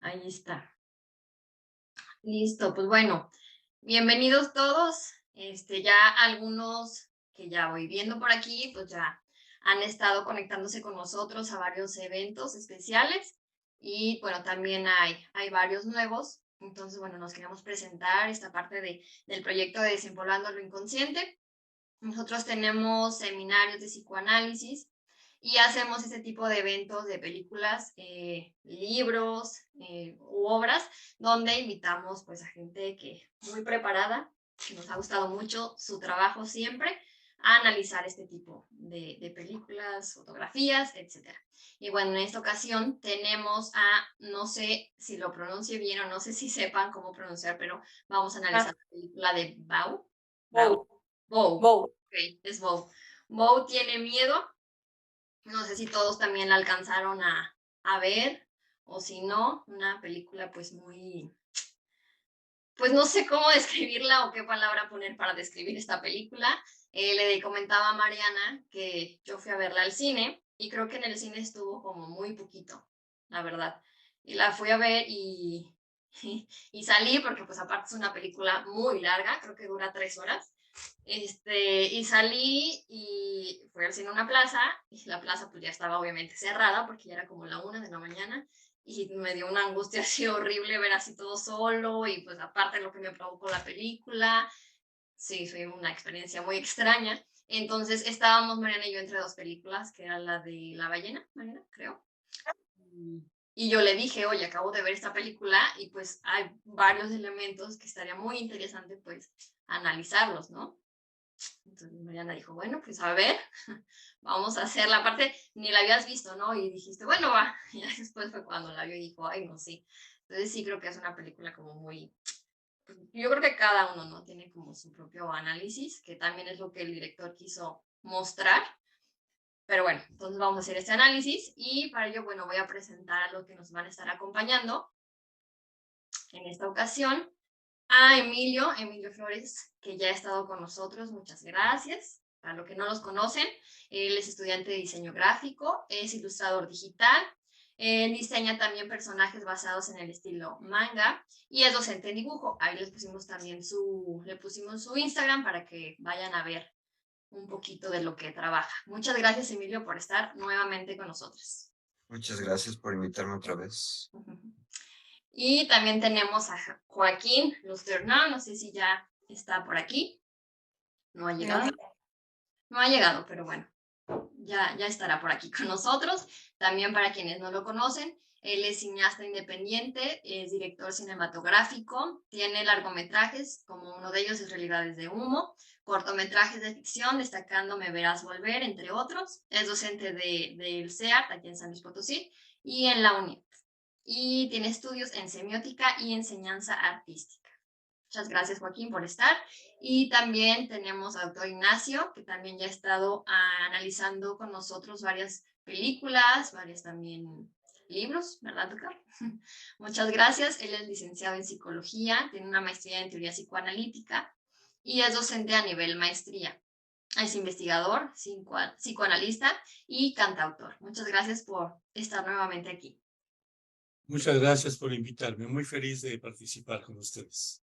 Ahí está. Listo, pues bueno, bienvenidos todos. Ya algunos que ya voy viendo por aquí, pues ya han estado conectándose con nosotros a varios eventos especiales y bueno, también hay varios nuevos. Entonces, bueno, nos queremos presentar esta parte del proyecto de Desempolvando lo Inconsciente. Nosotros tenemos seminarios de psicoanálisis y hacemos este tipo de eventos de películas, libros u obras, donde invitamos pues a gente que muy preparada, que nos ha gustado mucho su trabajo siempre, a analizar este tipo de películas, fotografías, etc. Y bueno, en esta ocasión tenemos no sé si lo pronuncie bien o no sé si sepan cómo pronunciar, pero vamos a Ah, analizar la película de Bao. Bao. Bow, Bo, Bow. ok, es Bo. Bo tiene miedo. No sé si todos también la alcanzaron a ver o si no, una película pues muy, pues no sé cómo describirla o qué palabra poner para describir esta película. Le comentaba a Mariana que yo fui a verla al cine y creo que en el cine estuvo como muy poquito, la verdad. Y la fui a ver y salí porque pues aparte es una película muy larga, creo que dura 3 horas. Y salí y fui al cine a una plaza y la plaza pues ya estaba obviamente cerrada porque ya era como la 1 de la mañana y me dio una angustia así horrible ver así todo solo y pues aparte lo que me provocó la película, sí, fue una experiencia muy extraña. Entonces estábamos Mariana y yo entre dos películas, que era la de La ballena, Mariana, creo. Y yo le dije, oye, acabo de ver esta película y pues hay varios elementos que estaría muy interesante pues analizarlos, ¿no? Entonces Mariana dijo, bueno, pues a ver, vamos a hacer la parte, ni la habías visto, ¿no? Y dijiste, bueno, va. Y después fue cuando la vio y dijo, ay, no, sí. Entonces sí creo que es una película como muy, pues, yo creo que cada uno, ¿no? Tiene como su propio análisis, que también es lo que el director quiso mostrar. Pero bueno, entonces vamos a hacer este análisis y para ello, bueno, voy a presentar a los que nos van a estar acompañando en esta ocasión. A Emilio Flores, que ya ha estado con nosotros, muchas gracias. Para los que no los conocen, él es estudiante de diseño gráfico, es ilustrador digital, él diseña también personajes basados en el estilo manga y es docente en dibujo. Ahí les pusimos también le pusimos su Instagram para que vayan a ver un poquito de lo que trabaja. Muchas gracias, Emilio, por estar nuevamente con nosotros. Muchas gracias por invitarme otra vez. Y también tenemos a Joaquín Lusternau, no sé si ya está por aquí. No ha llegado. No ha llegado, pero bueno, ya estará por aquí con nosotros. También para quienes no lo conocen, él es cineasta independiente, es director cinematográfico, tiene largometrajes, como uno de ellos es Realidades de Humo, cortometrajes de ficción, destacando Me Verás Volver, entre otros. Es docente del CEART, aquí en San Luis Potosí, y en la UNIT. Y tiene estudios en semiótica y enseñanza artística. Muchas gracias, Joaquín, por estar. Y también tenemos al doctor Ignacio, que también ya ha estado analizando con nosotros varias películas, varios también libros, ¿verdad, doctor? Muchas gracias. Él es licenciado en psicología, tiene una maestría en teoría psicoanalítica y es docente a nivel maestría. Es investigador, psicoanalista y cantautor. Muchas gracias por estar nuevamente aquí. Muchas gracias por invitarme. Muy feliz de participar con ustedes.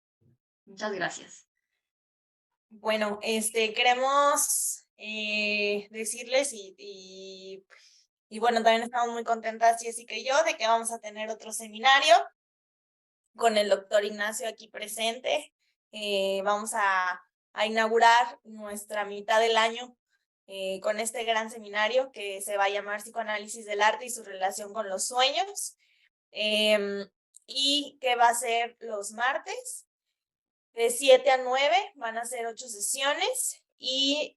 Muchas gracias. Bueno, queremos decirles y bueno, también estamos muy contentas, Jessica y yo, de que vamos a tener otro seminario con el doctor Ignacio aquí presente. Vamos a inaugurar nuestra mitad del año con este gran seminario que se va a llamar Psicoanálisis del Arte y su relación con los sueños, y que va a ser los martes de 7 a 9, van a ser 8 sesiones y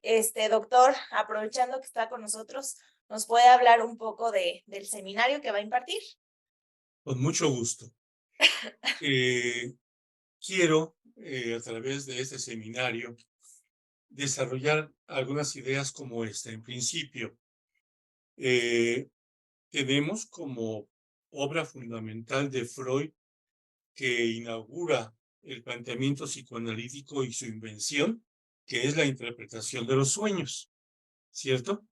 doctor, aprovechando que está con nosotros, ¿nos puede hablar un poco del seminario que va a impartir? Con mucho gusto. Quiero, a través de este seminario, desarrollar algunas ideas como esta. En principio, tenemos como obra fundamental de Freud, que inaugura el planteamiento psicoanalítico y su invención, que es la interpretación de los sueños, ¿cierto?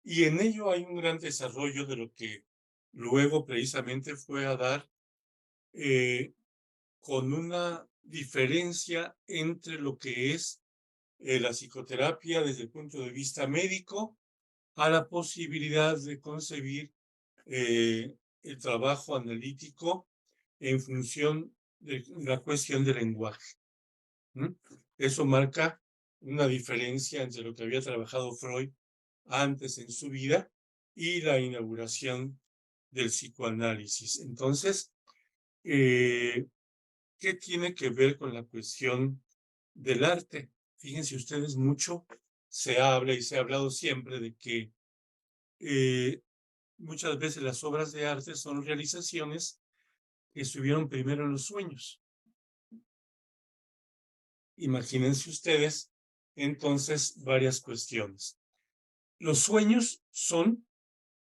Y en ello hay un gran desarrollo de lo que luego precisamente fue a dar con una diferencia entre lo que es la psicoterapia desde el punto de vista médico a la posibilidad de concebir el trabajo analítico en función de la cuestión del lenguaje. Eso marca una diferencia entre lo que había trabajado Freud antes en su vida y la inauguración del psicoanálisis. Entonces, ¿qué tiene que ver con la cuestión del arte? Fíjense ustedes, mucho se habla y se ha hablado siempre de que muchas veces las obras de arte son realizaciones que estuvieron primero en los sueños. Imagínense ustedes, entonces, varias cuestiones. Los sueños son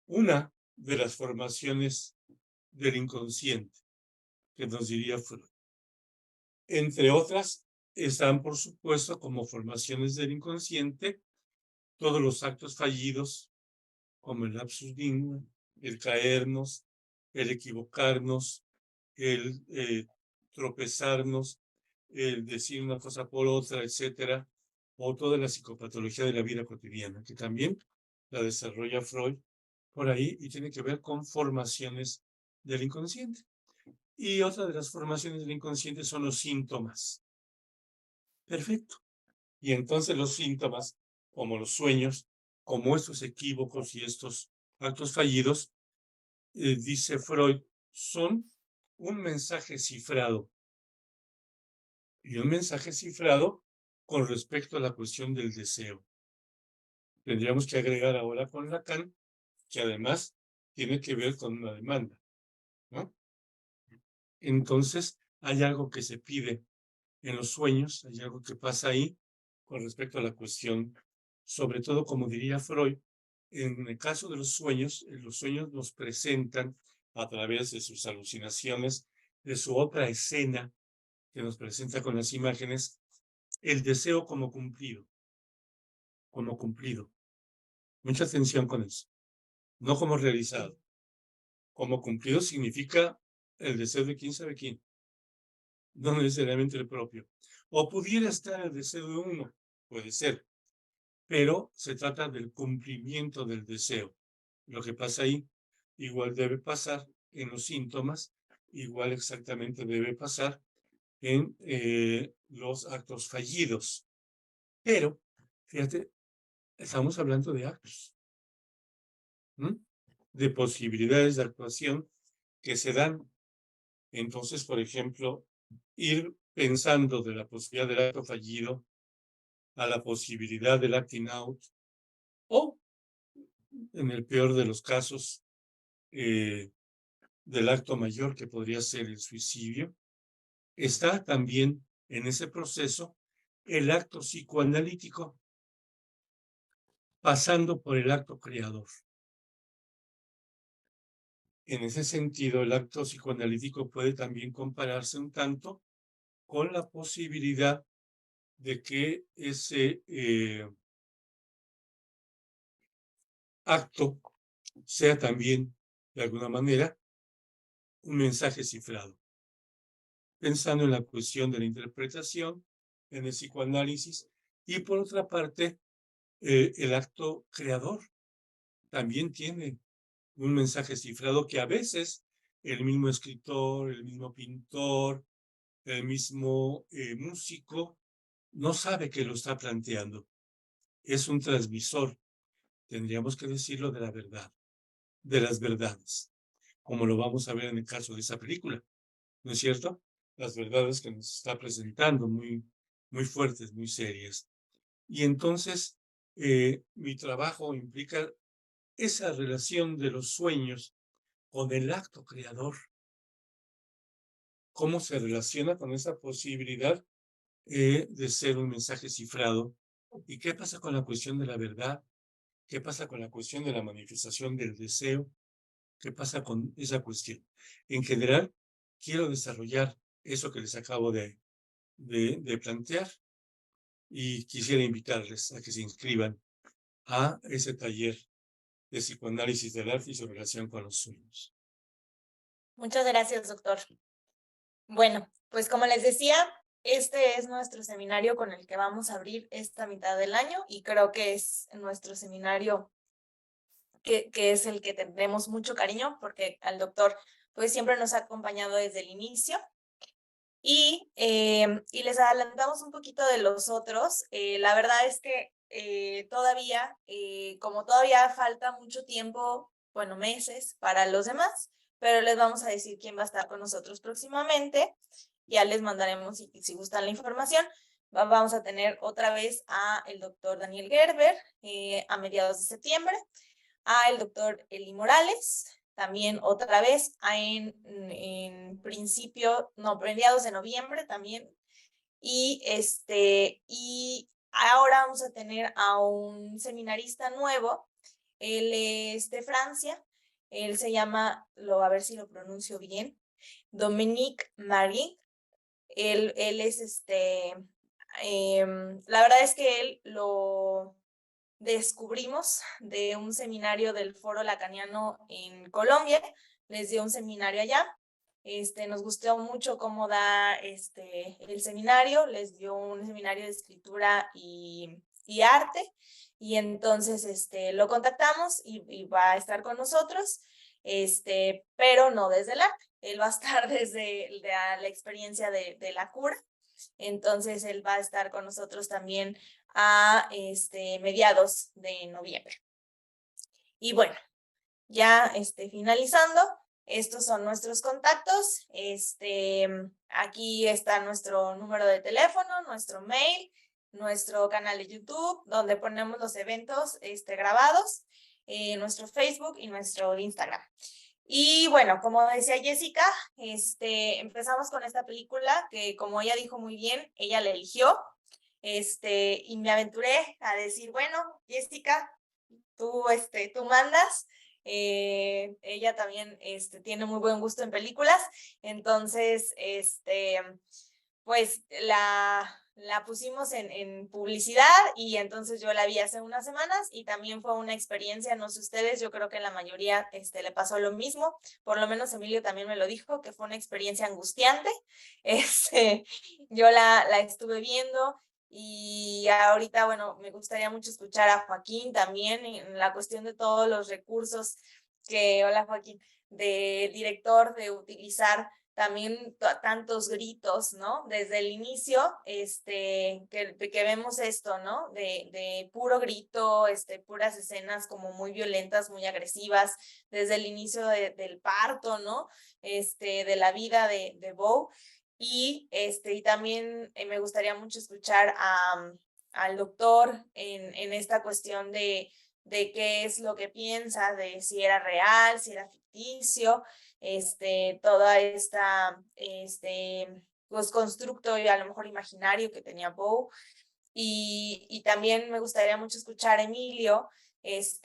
una de las formaciones del inconsciente, que nos diría Freud. Entre otras, están, por supuesto, como formaciones del inconsciente, todos los actos fallidos, como el lapsus lingua, el caernos, el equivocarnos, el tropezarnos, el decir una cosa por otra, etcétera, o toda la psicopatología de la vida cotidiana, que también la desarrolla Freud por ahí y tiene que ver con formaciones del inconsciente. Y otra de las formaciones del inconsciente son los síntomas. Perfecto. Y entonces los síntomas, como los sueños, como estos equívocos y estos actos fallidos, dice Freud, son un mensaje cifrado. Y un mensaje cifrado con respecto a la cuestión del deseo. Tendríamos que agregar ahora con Lacan, que además tiene que ver con una demanda, ¿no? Entonces, hay algo que se pide en los sueños, hay algo que pasa ahí con respecto a la cuestión, sobre todo, como diría Freud, en el caso de los sueños nos presentan a través de sus alucinaciones, de su otra escena que nos presenta con las imágenes, el deseo como cumplido, como cumplido. Mucha atención con eso, no como realizado. Como cumplido significa el deseo de quién sabe quién, no necesariamente el propio. O pudiera estar el deseo de uno, puede ser, pero se trata del cumplimiento del deseo. Lo que pasa ahí igual debe pasar en los síntomas, igual exactamente debe pasar en los actos fallidos. Pero, fíjate, estamos hablando de actos, de posibilidades de actuación que se dan. Entonces, por ejemplo, ir pensando de la posibilidad del acto fallido a la posibilidad del acting out, o en el peor de los casos, del acto mayor, que podría ser el suicidio, está también en ese proceso el acto psicoanalítico, pasando por el acto creador. En ese sentido, el acto psicoanalítico puede también compararse un tanto con la posibilidad de que ese acto sea también, de alguna manera, un mensaje cifrado. Pensando en la cuestión de la interpretación, en el psicoanálisis, y por otra parte, el acto creador también tiene un mensaje cifrado que a veces el mismo escritor, el mismo pintor, el mismo músico no sabe que lo está planteando. Es un transmisor, tendríamos que decirlo, de la verdad, de las verdades, como lo vamos a ver en el caso de esa película, ¿no es cierto? Las verdades que nos está presentando, muy, muy fuertes, muy serias. Y entonces, mi trabajo implica esa relación de los sueños con el acto creador. ¿Cómo se relaciona con esa posibilidad de ser un mensaje cifrado? ¿Y qué pasa con la cuestión de la verdad? ¿Qué pasa con la cuestión de la manifestación del deseo? ¿Qué pasa con esa cuestión? En general, quiero desarrollar eso que les acabo de de plantear. Y quisiera invitarles a que se inscriban a ese taller de psicoanálisis del arte y su relación con los sueños. Muchas gracias, doctor. Bueno, pues como les decía, este es nuestro seminario con el que vamos a abrir esta mitad del año y creo que es nuestro seminario que es el que tendremos mucho cariño porque al doctor pues siempre nos ha acompañado desde el inicio. Y les adelantamos un poquito de los otros. La verdad es que todavía, como todavía falta mucho tiempo, bueno, meses para los demás, pero les vamos a decir quién va a estar con nosotros próximamente. Ya les mandaremos, si gustan la información. Vamos a tener otra vez a el doctor Daniel Gerber a mediados de septiembre, a el doctor Eli Morales, también otra vez en principio, no, mediados de noviembre también. Y ahora vamos a tener a un seminarista nuevo. Él es de Francia. Él se llama, a ver si lo pronuncio bien, Dominique Marie. Él es la verdad es que él lo descubrimos de un seminario del Foro Lacaniano en Colombia. Les dio un seminario allá. Nos gustó mucho cómo da el seminario. Les dio un seminario de escritura y arte. Y entonces lo contactamos y va a estar con nosotros, pero no desde el arte. Él va a estar desde la experiencia de la cura. Entonces él va a estar con nosotros también a mediados de noviembre. Y bueno, ya finalizando, estos son nuestros contactos. Aquí está nuestro número de teléfono, nuestro mail, nuestro canal de YouTube, donde ponemos los eventos grabados, nuestro Facebook y nuestro Instagram. Y bueno, como decía Jessica, empezamos con esta película que, como ella dijo muy bien, ella la eligió. Y me aventuré a decir, bueno, Jessica, tú mandas. Ella también tiene muy buen gusto en películas, entonces pues la pusimos en publicidad y entonces yo la vi hace unas semanas y también fue una experiencia, no sé ustedes, yo creo que la mayoría le pasó lo mismo, por lo menos Emilio también me lo dijo, que fue una experiencia angustiante. Yo la estuve viendo. Y ahorita, bueno, me gustaría mucho escuchar a Joaquín también en la cuestión de todos los recursos hola Joaquín, de director, de utilizar también tantos gritos, ¿no? Desde el inicio, que vemos esto, ¿no? De puro grito, puras escenas como muy violentas, muy agresivas, desde el inicio del parto, ¿no? De la vida de Bo. Y también me gustaría mucho escuchar al doctor en esta cuestión de qué es lo que piensa, de si era real, si era ficticio, toda esta, pues constructo y a lo mejor imaginario que tenía Bo. Y también me gustaría mucho escuchar a Emilio, pues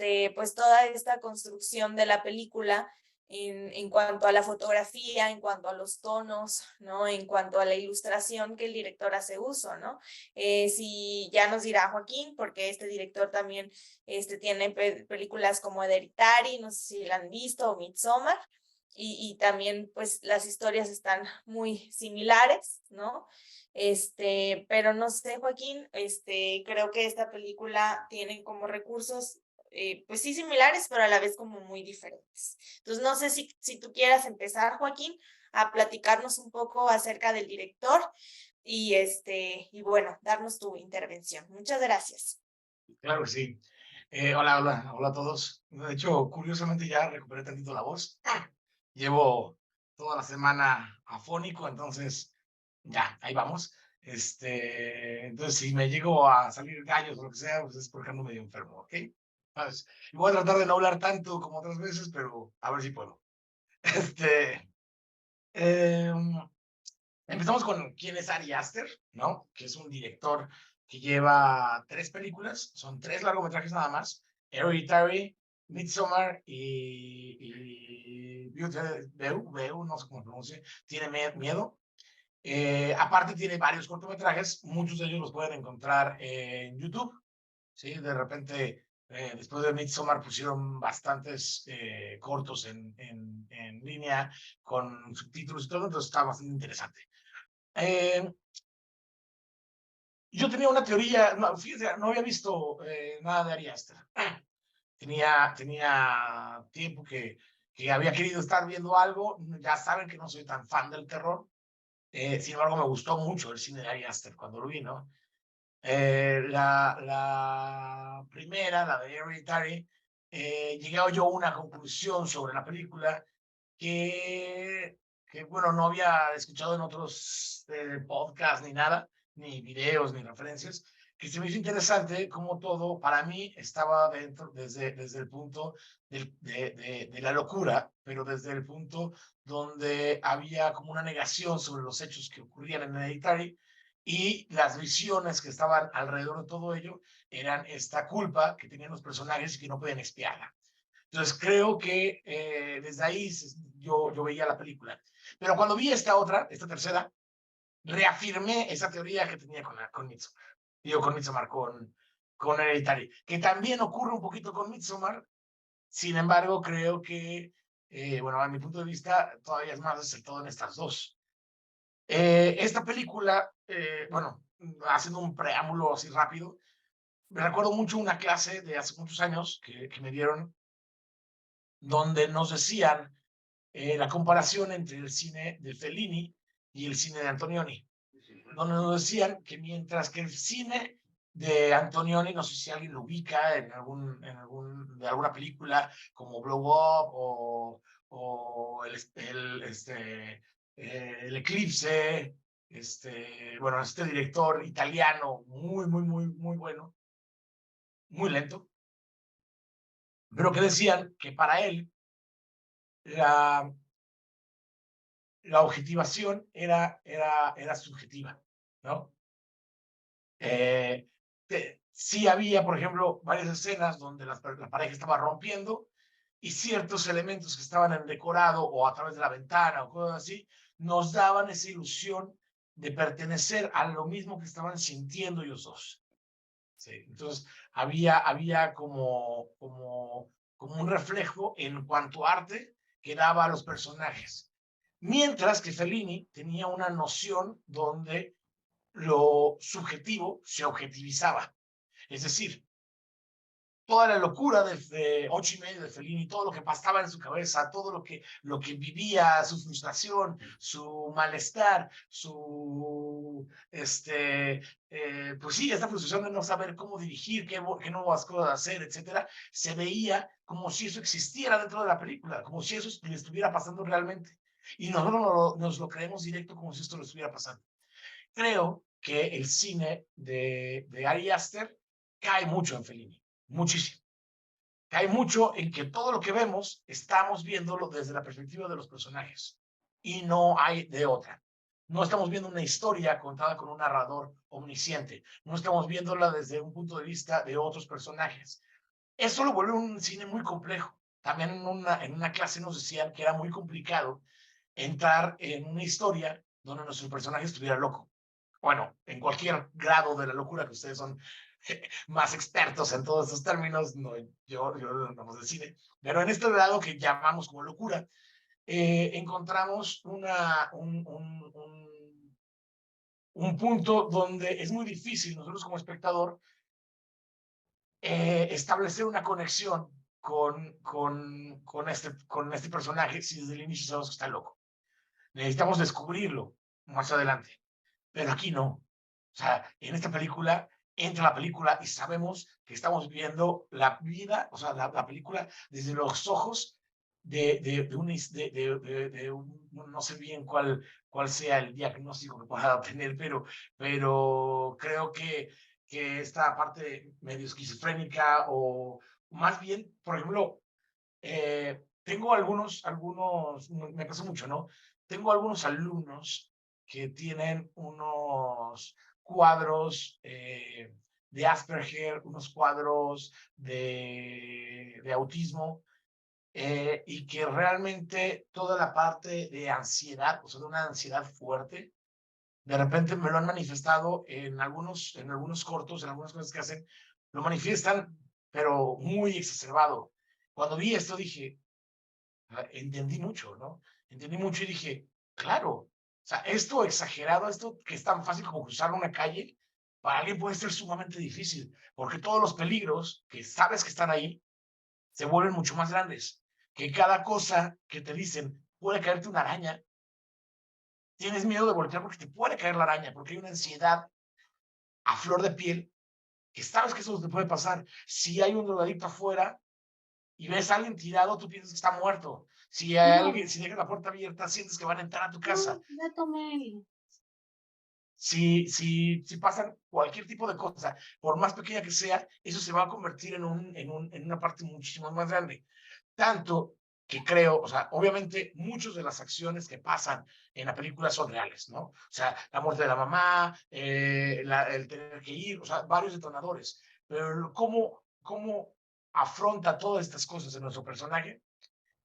toda esta construcción de la película en cuanto a la fotografía, en cuanto a los tonos, ¿no? En cuanto a la ilustración que el director hace uso, ¿no? Si ya nos dirá Joaquín, porque este director también tiene películas como Hereditary, no sé si la han visto, o Midsommar, y también pues las historias están muy similares, ¿no? Pero no sé, Joaquín, creo que esta película tiene como recursos, pues sí similares, pero a la vez como muy diferentes. Entonces, no sé si tú quieras empezar, Joaquín, a platicarnos un poco acerca del director y bueno, darnos tu intervención. Muchas gracias. Claro que sí. Hola a todos. De hecho, curiosamente ya recuperé tantito la voz. Llevo toda la semana afónico, entonces ya, ahí vamos. Entonces, si me llego a salir gallos o lo que sea, pues es porque ando medio enfermo, ¿ok? ¿Sabes? Y voy a tratar de no hablar tanto como otras veces, pero a ver si puedo. Empezamos con quién es Ari Aster, ¿no? Que es un director que lleva 3 películas, son 3 largometrajes nada más: Hereditary, Midsommar y Beauty, no sé cómo se pronuncia, Tiene Miedo. Aparte tiene varios cortometrajes, muchos de ellos los pueden encontrar en YouTube, ¿sí? De repente, después de Midsommar pusieron bastantes cortos en línea con subtítulos y todo, entonces está bastante interesante. Yo tenía una teoría, no, fíjate, no había visto nada de Ari Aster. Tenía tiempo que había querido estar viendo algo. Ya saben que no soy tan fan del terror. Sin embargo, me gustó mucho el cine de Ari Aster cuando lo vi, ¿no? La primera, la de Hereditary, llegué yo a una conclusión sobre la película que bueno, no había escuchado en otros podcasts ni nada, ni videos, ni referencias, que se me hizo interesante como todo, para mí, estaba dentro desde el punto de la locura, pero desde el punto donde había como una negación sobre los hechos que ocurrían en Hereditary, y las visiones que estaban alrededor de todo ello eran esta culpa que tenían los personajes y que no podían expiarla. Entonces creo que desde ahí yo veía la película. Pero cuando vi esta tercera, reafirmé esa teoría que tenía con Midsommar. Digo, con Midsommar, con Hereditary, que también ocurre un poquito con Midsommar. Sin embargo, creo que, bueno, a mi punto de vista, todavía es más acertado en estas dos. Esta película, bueno, haciendo un preámbulo así rápido, me recuerdo mucho una clase de hace muchos años que me dieron, donde nos decían la comparación entre el cine de Fellini y el cine de Antonioni, donde nos decían que mientras que el cine de Antonioni, no sé si alguien lo ubica de alguna película como Blow Up o el Eclipse, bueno, este director italiano muy bueno, muy lento, pero que decían que para él la objetivación era subjetiva, ¿no? Sí había, por ejemplo, varias escenas donde la pareja estaba rompiendo y ciertos elementos que estaban en el decorado o a través de la ventana o cosas así, nos daban esa ilusión de pertenecer a lo mismo que estaban sintiendo ellos dos. Sí, entonces había como un reflejo en cuanto a arte que daba a los personajes. Mientras que Fellini tenía una noción donde lo subjetivo se objetivizaba. Es decir, toda la locura de 8:30 de Fellini, todo lo que pasaba en su cabeza, todo lo que vivía, su frustración, su malestar, pues sí, esta frustración de no saber cómo dirigir, qué nuevas cosas hacer, etcétera, se veía como si eso existiera dentro de la película, como si eso le estuviera pasando realmente. Y nosotros nos lo creemos directo como si esto lo estuviera pasando. Creo que el cine de Ari Aster cae mucho en Fellini, muchísimo. Cae mucho en que todo lo que vemos estamos viéndolo desde la perspectiva de los personajes y no hay de otra. No estamos viendo una historia contada con un narrador omnisciente, no estamos viéndola desde un punto de vista de otros personajes. Eso lo vuelve un cine muy complejo. También en una clase nos decían que era muy complicado entrar en una historia donde nuestro personaje estuviera loco. Bueno, en cualquier grado de la locura, que ustedes son más expertos en todos estos términos, no, yo no nos decide, pero en este grado que llamamos como locura, encontramos un punto donde es muy difícil nosotros como espectador establecer una conexión con este personaje si desde el inicio sabemos que está loco. Necesitamos descubrirlo más adelante. Pero aquí no. O sea, en esta película, entra la película y sabemos que estamos viendo la vida, o sea, la película desde los ojos de un, no sé bien cuál sea el diagnóstico que pueda tener, pero creo que esta parte medio esquizofrénica o más bien, por ejemplo, tengo me pasa mucho, ¿no? Tengo algunos alumnos que tienen unos cuadros de Asperger, unos cuadros de autismo, y que realmente toda la parte de ansiedad, o sea, de una ansiedad fuerte, de repente me lo han manifestado en algunos cortos, en algunas cosas que hacen, lo manifiestan, pero muy exacerbado. Cuando vi esto dije, entendí mucho, ¿no? Entendí mucho y dije, claro, o sea, esto exagerado, esto que es tan fácil como cruzar una calle, para alguien puede ser sumamente difícil, porque todos los peligros que sabes que están ahí se vuelven mucho más grandes, que cada cosa que te dicen, puede caerte una araña, tienes miedo de voltear porque te puede caer la araña, porque hay una ansiedad a flor de piel que sabes que eso te puede pasar. Si hay un drogadicto afuera y ves a alguien tirado, tú piensas que está muerto. Si hay alguien, si dejas la puerta abierta, sientes que van a entrar a tu casa. Ya tomé. Si pasan cualquier tipo de cosa, por más pequeña que sea, eso se va a convertir en una parte muchísimo más grande. Tanto que creo, o sea, obviamente muchas de las acciones que pasan en la película son reales, ¿no? O sea, la muerte de la mamá, el tener que ir, o sea, varios detonadores. Pero cómo afronta todas estas cosas en nuestro personaje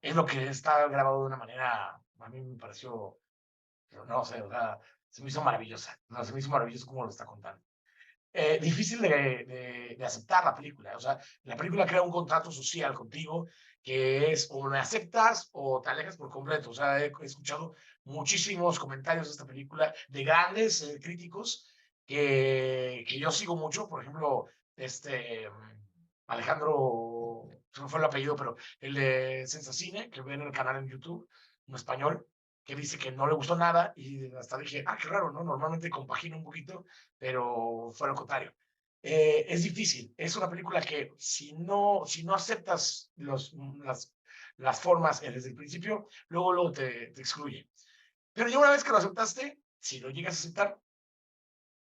es lo que está grabado de una manera, a mí me pareció, no sé, o sea, se me hizo maravillosa, no, se me hizo maravilloso cómo lo está contando. Difícil de aceptar la película. O sea, la película crea un contrato social contigo que es o me aceptas o te alejas por completo. O sea, he escuchado muchísimos comentarios de esta película de grandes críticos que yo sigo mucho. Por ejemplo, Alejandro, se me fue el apellido, pero el de Sensacine, que ven en el canal en YouTube, en español, que dice que no le gustó nada y hasta dije, qué raro, ¿no? Normalmente compagino un poquito, pero fue lo contrario. Es difícil, es una película que si no aceptas las formas desde el principio, luego te excluye. Pero ya una vez que lo aceptaste, si lo llegas a aceptar,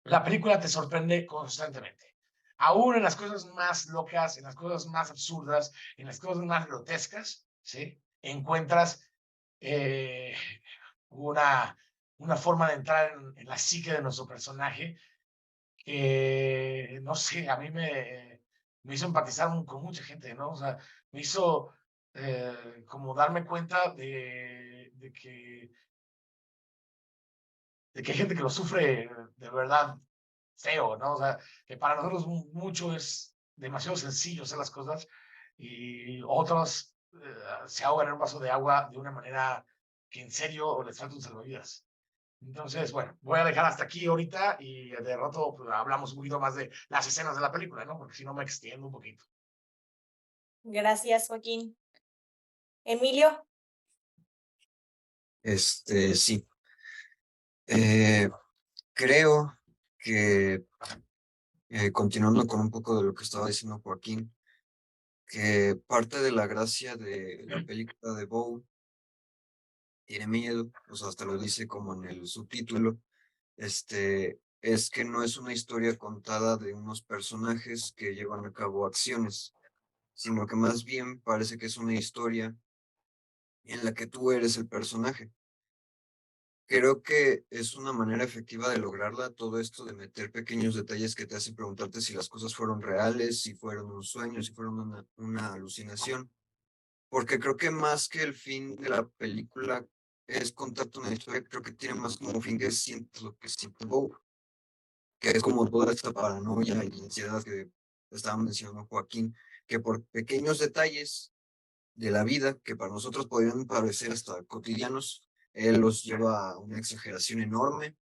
la película te sorprende constantemente. Aún en las cosas más locas, en las cosas más absurdas, en las cosas más grotescas, ¿sí? Encuentras eh, una forma de entrar en la psique de nuestro personaje que, no sé, a mí me hizo empatizar con mucha gente, ¿no? O sea, me hizo como darme cuenta de que hay gente que lo sufre de verdad feo, ¿no? O sea, que para nosotros mucho es demasiado sencillo hacer las cosas y otros se ahogan en un vaso de agua de una manera que en serio les falta un salvavidas. Entonces, bueno, voy a dejar hasta aquí ahorita y de rato pues, hablamos un poquito más de las escenas de la película, ¿no? Porque si no me extiendo un poquito. Gracias, Joaquín. Emilio. Sí. Creo que, continuando con un poco de lo que estaba diciendo Joaquín, que parte de la gracia de la película de Bow tiene miedo, o sea, hasta lo dice como en el subtítulo, es que no es una historia contada de unos personajes que llevan a cabo acciones, sino que más bien parece que es una historia en la que tú eres el personaje. Creo que es una manera efectiva de lograrla, todo esto de meter pequeños detalles que te hacen preguntarte si las cosas fueron reales, si fueron un sueño, si fueron una alucinación. Porque creo que más que el fin de la película es contarte una historia, creo que tiene más como fin que sientes lo que siente Bob, que es como toda esta paranoia y ansiedad que estaba mencionando Joaquín, que por pequeños detalles de la vida, que para nosotros podrían parecer hasta cotidianos, él los lleva a una exageración enorme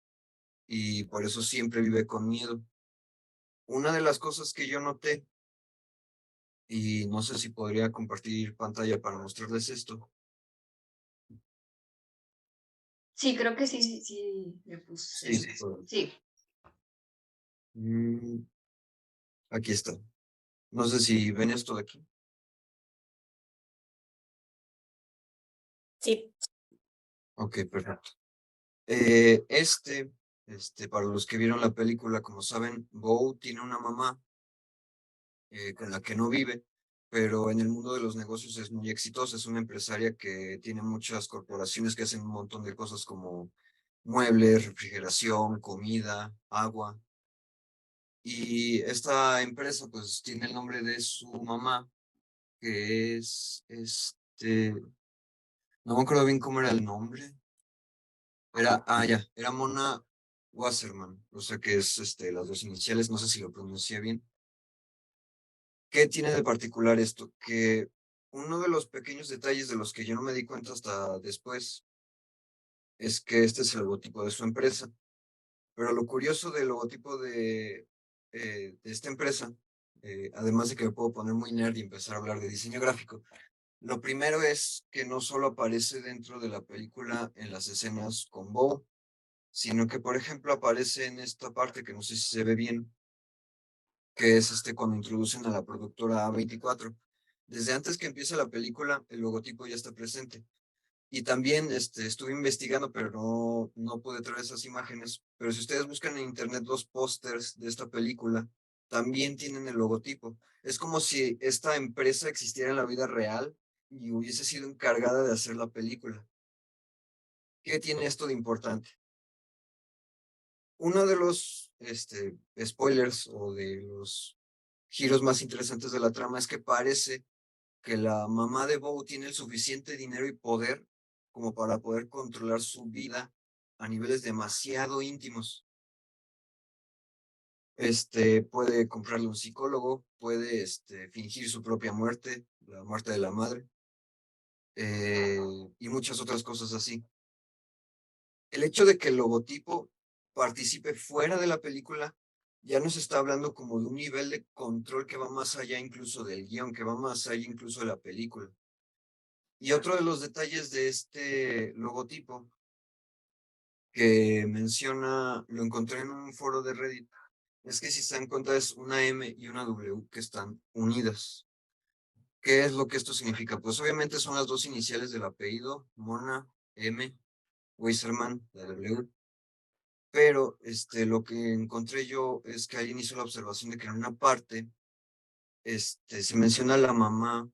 y por eso siempre vive con miedo. Una de las cosas que yo noté, y no sé si podría compartir pantalla para mostrarles esto. Sí, creo que sí, le puse. Sí, Sí. aquí está. No sé si ven esto de aquí. Sí. Ok, perfecto. Para los que vieron la película, como saben, Bo tiene una mamá con la que no vive, pero en el mundo de los negocios es muy exitosa. Es una empresaria que tiene muchas corporaciones que hacen un montón de cosas como muebles, refrigeración, comida, agua. Y esta empresa pues tiene el nombre de su mamá, que es, no me acuerdo bien cómo era el nombre. Era Mona Wasserman, o sea que es las dos iniciales, no sé si lo pronuncié bien. ¿Qué tiene de particular esto? Que uno de los pequeños detalles de los que yo no me di cuenta hasta después es que este es el logotipo de su empresa. Pero lo curioso del logotipo de esta empresa, además de que me puedo poner muy nerd y empezar a hablar de diseño gráfico, lo primero es que no solo aparece dentro de la película en las escenas con Bo, sino que, por ejemplo, aparece en esta parte que no sé si se ve bien, que es cuando introducen a la productora A24. Desde antes que empiece la película, el logotipo ya está presente. Y también estuve investigando, pero no pude traer esas imágenes. Pero si ustedes buscan en internet los pósters de esta película, también tienen el logotipo. Es como si esta empresa existiera en la vida real y hubiese sido encargada de hacer la película. ¿Qué tiene esto de importante? Uno de los spoilers o de los giros más interesantes de la trama es que parece que la mamá de Bo tiene el suficiente dinero y poder como para poder controlar su vida a niveles demasiado íntimos. Puede comprarle un psicólogo, puede fingir su propia muerte, la muerte de la madre, y muchas otras cosas así. El hecho de que el logotipo participe fuera de la película ya nos está hablando como de un nivel de control que va más allá incluso del guión, que va más allá incluso de la película. Y otro de los detalles de este logotipo que menciona, lo encontré en un foro de Reddit, es que si se dan cuenta es una M y una W que están unidas. ¿Qué es lo que esto significa? Pues obviamente son las dos iniciales del apellido, Mona, M, Weiserman, la W. Pero lo que encontré yo es que alguien hizo la observación de que en una parte se menciona a la mamá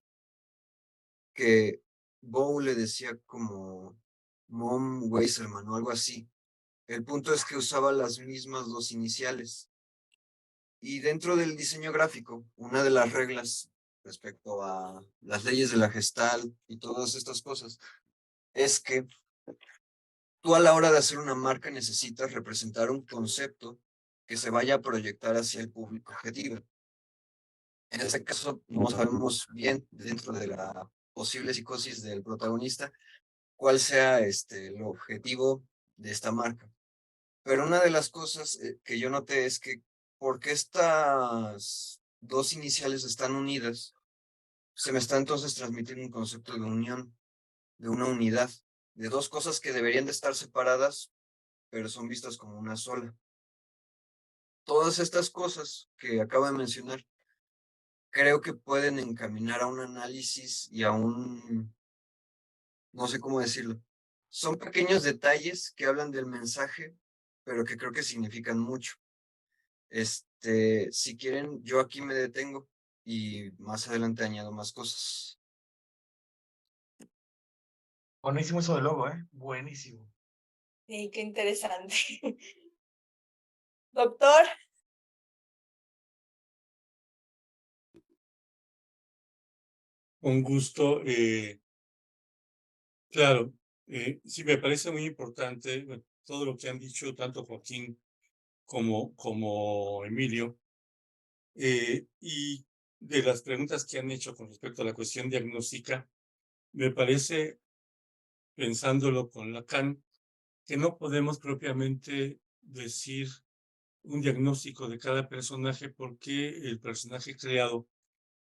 que Bo le decía como Mom Weiserman o algo así. El punto es que usaba las mismas dos iniciales. Y dentro del diseño gráfico, una de las reglas respecto a las leyes de la Gestalt y todas estas cosas es que tú a la hora de hacer una marca necesitas representar un concepto que se vaya a proyectar hacia el público objetivo. En este caso, no sabemos bien dentro de la posible psicosis del protagonista cuál sea el objetivo de esta marca. Pero una de las cosas que yo noté es que porque estas dos iniciales están unidas, se me está entonces transmitiendo un concepto de unión, de una unidad, de dos cosas que deberían de estar separadas, pero son vistas como una sola. Todas estas cosas que acabo de mencionar, creo que pueden encaminar a un análisis y a no sé cómo decirlo. Son pequeños detalles que hablan del mensaje, pero que creo que significan mucho. Si quieren, yo aquí me detengo y más adelante añado más cosas. Buenísimo eso del logo, ¿eh? Buenísimo. Sí, qué interesante. Doctor. Con gusto. Claro, sí, me parece muy importante todo lo que han dicho tanto Joaquín como Emilio. Y de las preguntas que han hecho con respecto a la cuestión diagnóstica, me parece, pensándolo con Lacan, que no podemos propiamente decir un diagnóstico de cada personaje porque el personaje creado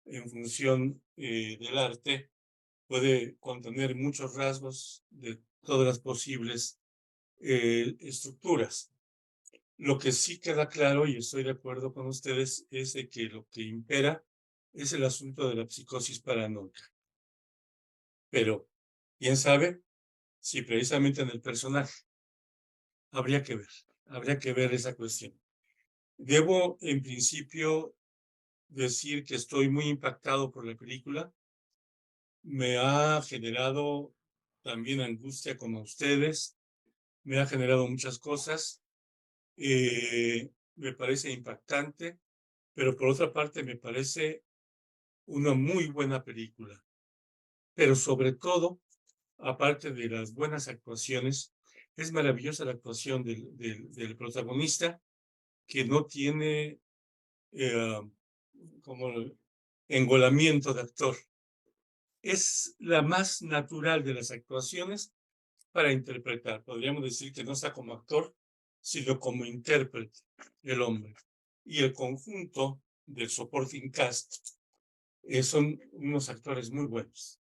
en función del arte puede contener muchos rasgos de todas las posibles estructuras. Lo que sí queda claro, y estoy de acuerdo con ustedes, es de que lo que impera es el asunto de la psicosis paranoica. Pero, ¿quién sabe si precisamente en el personaje habría que ver esa cuestión? Debo, en principio, decir que estoy muy impactado por la película. Me ha generado también angustia como a ustedes. Me ha generado muchas cosas. Me parece impactante, pero por otra parte me parece una muy buena película. Pero sobre todo, aparte de las buenas actuaciones, Es maravillosa la actuación del protagonista, que no tiene como engolamiento de actor. Es la más natural de las actuaciones para interpretar. Podríamos decir que no está como actor, sino como intérprete el hombre. Y el conjunto del supporting cast son unos actores muy buenos,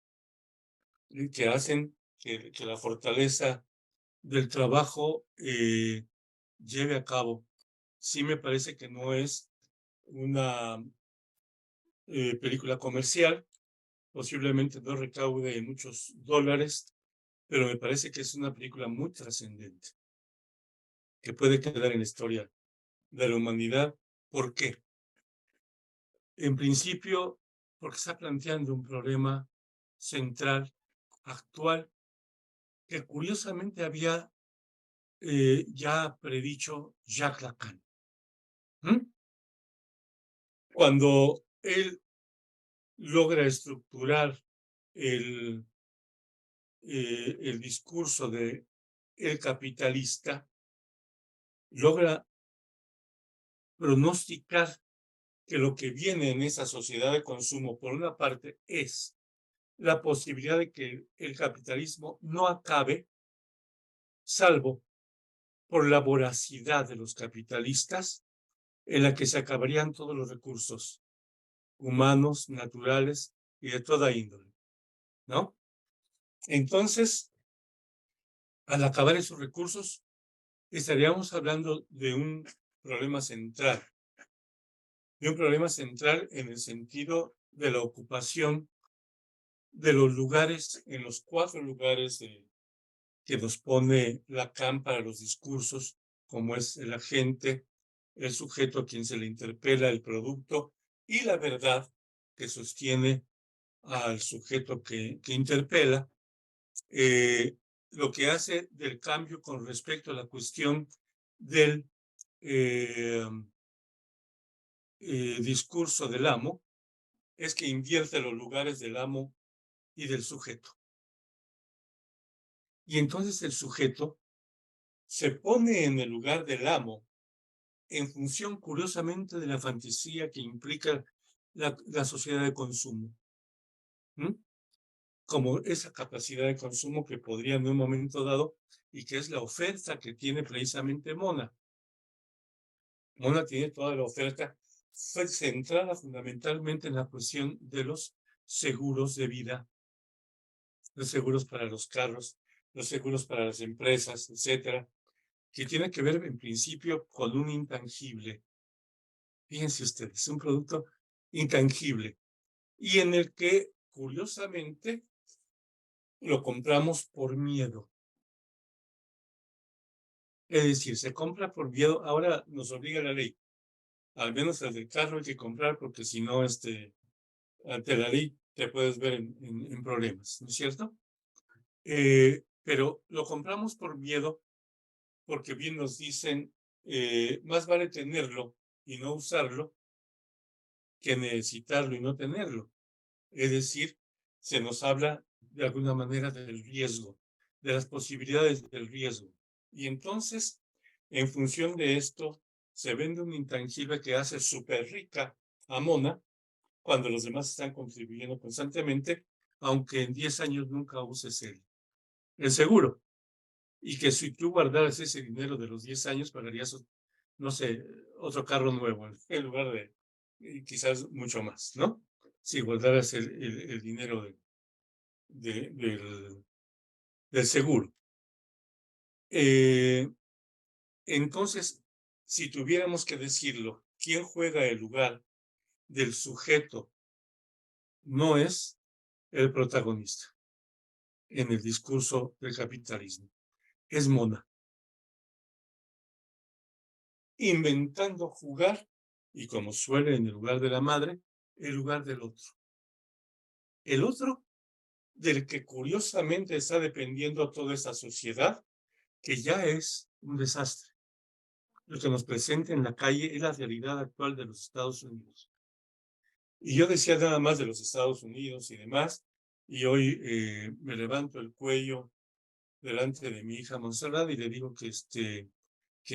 que hacen que la fortaleza del trabajo lleve a cabo. Sí me parece que no es una película comercial, posiblemente no recaude muchos dólares, pero me parece que es una película muy trascendente, que puede quedar en la historia de la humanidad. ¿Por qué? En principio, porque está planteando un problema central, actual, que curiosamente había ya predicho Jacques Lacan. Cuando él logra estructurar el discurso de el capitalista, logra pronosticar que lo que viene en esa sociedad de consumo, por una parte, es la posibilidad de que el capitalismo no acabe, salvo por la voracidad de los capitalistas, en la que se acabarían todos los recursos humanos, naturales y de toda índole, ¿no? Entonces, al acabar esos recursos, estaríamos hablando de un problema central, en el sentido de la ocupación de los lugares, en los 4 lugares que nos pone Lacan para los discursos, como es el agente, el sujeto a quien se le interpela, el producto y la verdad que sostiene al sujeto que interpela, lo que hace del cambio con respecto a la cuestión del discurso del amo es que invierte los lugares del amo y del sujeto. Y entonces el sujeto se pone en el lugar del amo en función, curiosamente, de la fantasía que implica la sociedad de consumo. Como esa capacidad de consumo que podría en un momento dado, y que es la oferta que tiene precisamente Mona. Mona tiene toda la oferta centrada fundamentalmente en la cuestión de los seguros de vida, los seguros para los carros, los seguros para las empresas, etcétera, que tiene que ver en principio con un intangible. Fíjense ustedes, un producto intangible y en el que, curiosamente, lo compramos por miedo. Es decir, se compra por miedo. Ahora nos obliga la ley. Al menos el del carro hay que comprar porque si no, ante la ley te puedes ver en problemas, ¿no es cierto? Pero lo compramos por miedo porque bien nos dicen, más vale tenerlo y no usarlo que necesitarlo y no tenerlo. Es decir, se nos habla de alguna manera del riesgo, de las posibilidades del riesgo. Y entonces, en función de esto, se vende un intangible que hace súper rica a Mona cuando los demás están contribuyendo constantemente, aunque en 10 años nunca uses el seguro. Y que si tú guardaras ese dinero de los 10 años, pagarías, no sé, otro carro nuevo en lugar de quizás mucho más, ¿no? Si guardaras el dinero del seguro. Entonces, si tuviéramos que decirlo, ¿quién juega el lugar del sujeto? No es el protagonista en el discurso del capitalismo. Es Mona. Inventando jugar, y como suele en el lugar de la madre, el lugar del otro. El otro del que curiosamente está dependiendo toda esta sociedad, que ya es un desastre. Lo que nos presenta en la calle es la realidad actual de los Estados Unidos. Y yo decía nada más de los Estados Unidos y demás, y hoy me levanto el cuello delante de mi hija Montserrat y le digo que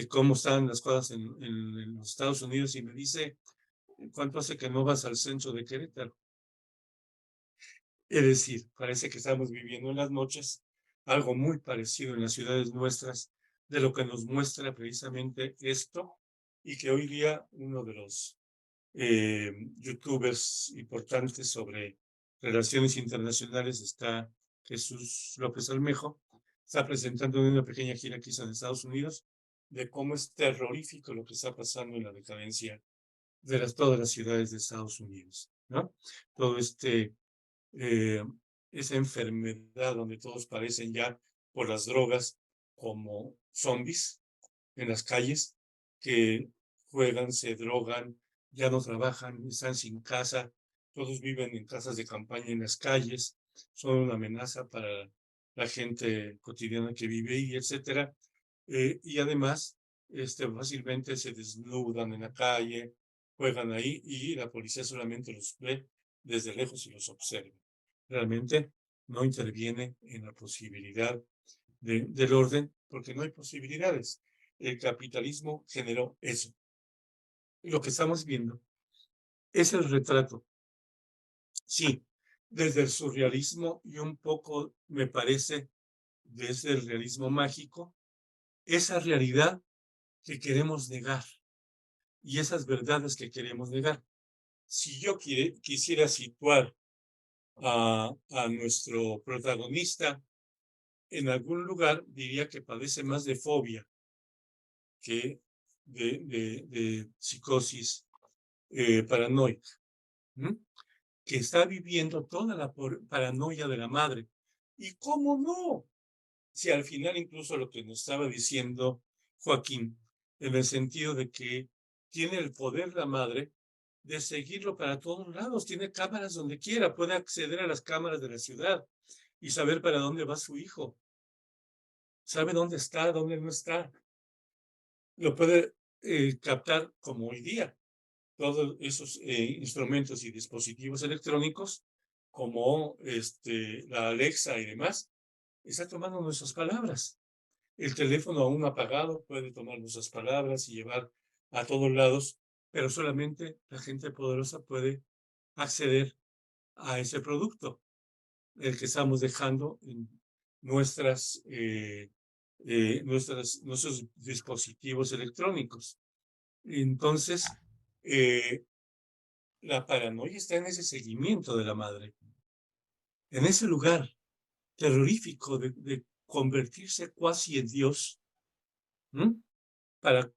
cómo están las cosas en los Estados Unidos y me dice, ¿cuánto hace que no vas al centro de Querétaro? Es decir, parece que estamos viviendo en las noches algo muy parecido en las ciudades nuestras, de lo que nos muestra precisamente esto, y que hoy día uno de los youtubers importantes sobre relaciones internacionales está Jesús López Almejo, está presentando una pequeña gira que hizo en Estados Unidos de cómo es terrorífico lo que está pasando en la decadencia de todas las ciudades de Estados Unidos, ¿no? Todo esa enfermedad donde todos parecen ya por las drogas como zombies en las calles, que juegan, se drogan, ya no trabajan, están sin casa, todos viven en casas de campaña en las calles, son una amenaza para la gente cotidiana que vive ahí, etcétera. Y además, fácilmente se desnudan en la calle, juegan ahí y la policía solamente los ve desde lejos y los observa. Realmente no interviene en la posibilidad del orden porque no hay posibilidades. El capitalismo generó eso. Lo que estamos viendo es el retrato. Sí, desde el surrealismo y un poco, me parece, desde el realismo mágico, esa realidad que queremos negar y esas verdades que queremos negar. Si yo quisiera situar a nuestro protagonista en algún lugar, diría que padece más de fobia que de psicosis paranoica, que está viviendo toda la paranoia de la madre. ¿Y cómo no? Si al final incluso lo que nos estaba diciendo Joaquín, en el sentido de que tiene el poder la madre de seguirlo para todos lados, tiene cámaras donde quiera, puede acceder a las cámaras de la ciudad y saber para dónde va su hijo, sabe dónde está, dónde no está, lo puede captar como hoy día. Todos esos instrumentos y dispositivos electrónicos, como la Alexa y demás, está tomando nuestras palabras. El teléfono aún apagado puede tomar nuestras palabras y llevar a todos lados, pero solamente la gente poderosa puede acceder a ese producto, el que estamos dejando en nuestros dispositivos electrónicos. Entonces, la paranoia está en ese seguimiento de la madre, en ese lugar terrorífico de convertirse cuasi en Dios, para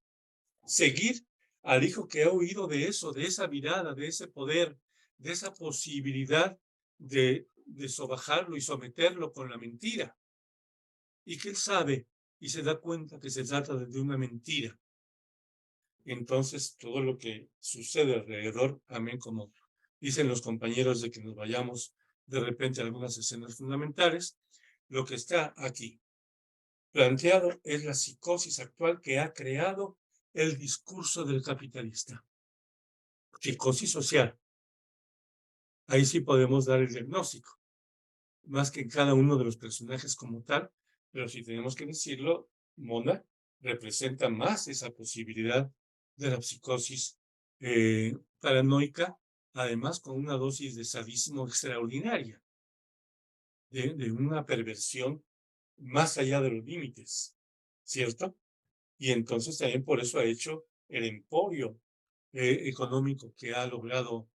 seguir al hijo que ha huido de eso, de esa mirada, de ese poder, de esa posibilidad de sobajarlo y someterlo con la mentira. Y que él sabe y se da cuenta que se trata de una mentira. Entonces, todo lo que sucede alrededor, amén, como dicen los compañeros de que nos vayamos de repente a algunas escenas fundamentales, lo que está aquí planteado es la psicosis actual que ha creado el discurso del capitalista. Psicosis social. Ahí sí podemos dar el diagnóstico, más que en cada uno de los personajes como tal, pero si tenemos que decirlo, Mona representa más esa posibilidad de la psicosis paranoica, además con una dosis de sadismo extraordinaria, de una perversión más allá de los límites, ¿cierto? Y entonces también por eso ha hecho el emporio económico que ha logrado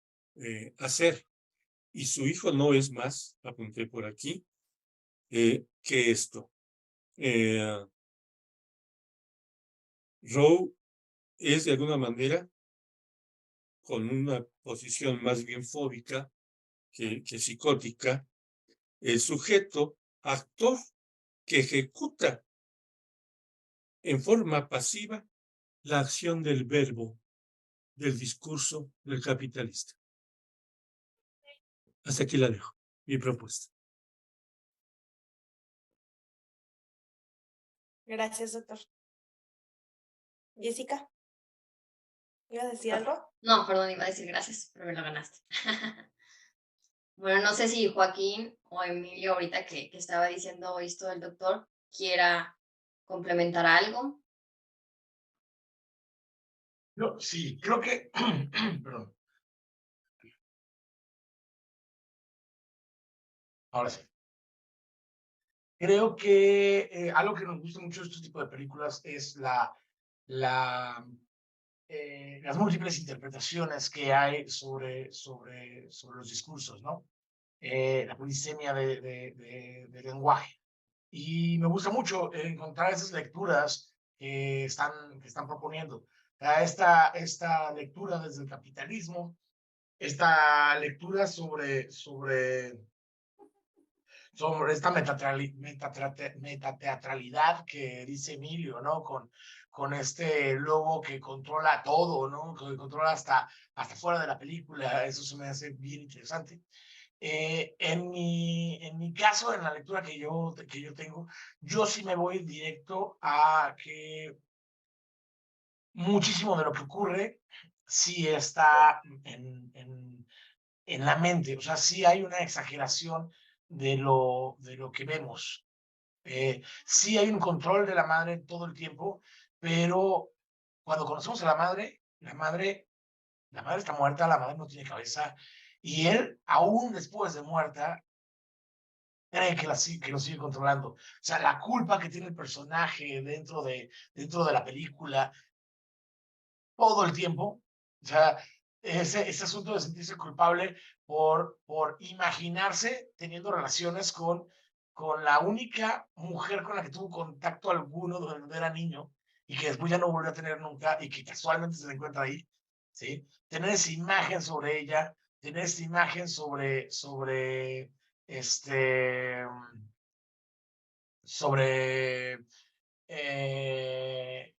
hacer. Y su hijo no es más, apunté por aquí, que esto. Rowe es de alguna manera, con una posición más bien fóbica que psicótica, el sujeto actor que ejecuta en forma pasiva la acción del verbo del discurso del capitalista. Hasta aquí la dejo, mi propuesta. Gracias, doctor. Jessica, ¿ibas a decir algo? No, perdón, iba a decir gracias, pero me lo ganaste. Bueno, no sé si Joaquín o Emilio, ahorita que estaba diciendo esto del doctor, quiera complementar algo. Yo, sí, creo que, perdón, ahora sí. Creo que algo que nos gusta mucho de este tipo de películas es las múltiples interpretaciones que hay sobre los discursos, ¿no? La polisemia de lenguaje. Y me gusta mucho encontrar esas lecturas que están proponiendo. Esta lectura desde el capitalismo, esta lectura sobre esta metateatralidad que dice Emilio, ¿no? Con este lobo que controla todo, ¿no? Que controla hasta fuera de la película. Eso se me hace bien interesante. En mi caso, en la lectura que yo tengo, yo sí me voy directo a que muchísimo de lo que ocurre sí está en la mente, o sea, sí hay una exageración de lo que vemos. Sí hay un control de la madre todo el tiempo, pero cuando conocemos a la madre está muerta, la madre no tiene cabeza, y él, aún después de muerta, cree que lo sigue controlando. O sea, la culpa que tiene el personaje dentro de la película todo el tiempo, o sea, ese asunto de sentirse culpable por imaginarse teniendo relaciones con la única mujer con la que tuvo contacto alguno cuando era niño y que después ya no volvió a tener nunca y que casualmente se encuentra ahí, ¿sí? Tener esa imagen sobre ella, tener esa imagen este, sobre eh,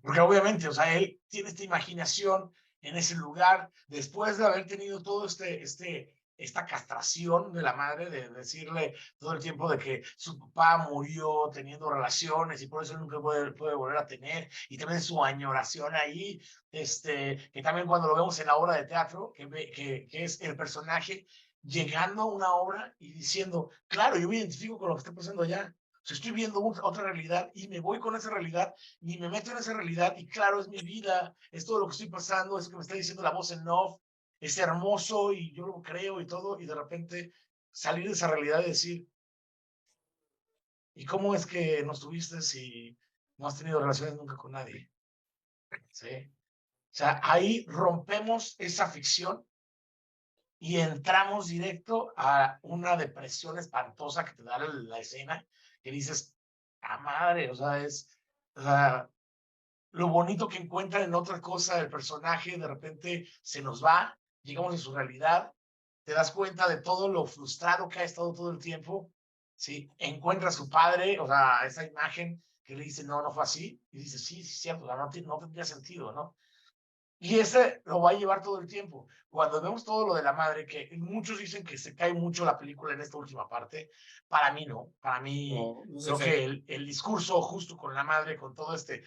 porque obviamente, o sea, él tiene esta imaginación en ese lugar, después de haber tenido todo esta castración de la madre, de decirle todo el tiempo de que su papá murió teniendo relaciones y por eso él nunca puede volver a tener, y también su añoración ahí, que también cuando lo vemos en la obra de teatro, que es el personaje llegando a una obra y diciendo, claro, yo me identifico con lo que está pasando allá. O sea, estoy viendo otra realidad y me voy con esa realidad y me meto en esa realidad y claro, es mi vida, es todo lo que estoy pasando, es lo que me está diciendo la voz en off, es hermoso y yo lo creo y todo, y de repente salir de esa realidad y decir, ¿y cómo es que nos tuviste si no has tenido relaciones nunca con nadie? ¿Sí? O sea, ahí rompemos esa ficción y entramos directo a una depresión espantosa que te da la escena, que dices, ¡ah, madre! O sea, lo bonito que encuentran en otra cosa el personaje de repente se nos va, llegamos a su realidad, te das cuenta de todo lo frustrado que ha estado todo el tiempo, ¿sí? Encuentra a su padre, o sea, esa imagen que le dice, no, no fue así, y dice, sí, sí, cierto, no tendría sentido, ¿no? Y ese lo va a llevar todo el tiempo. Cuando vemos todo lo de la madre, que muchos dicen que se cae mucho la película en esta última parte, para mí no. Para mí, No se creo cae. que el discurso justo con la madre, con todo este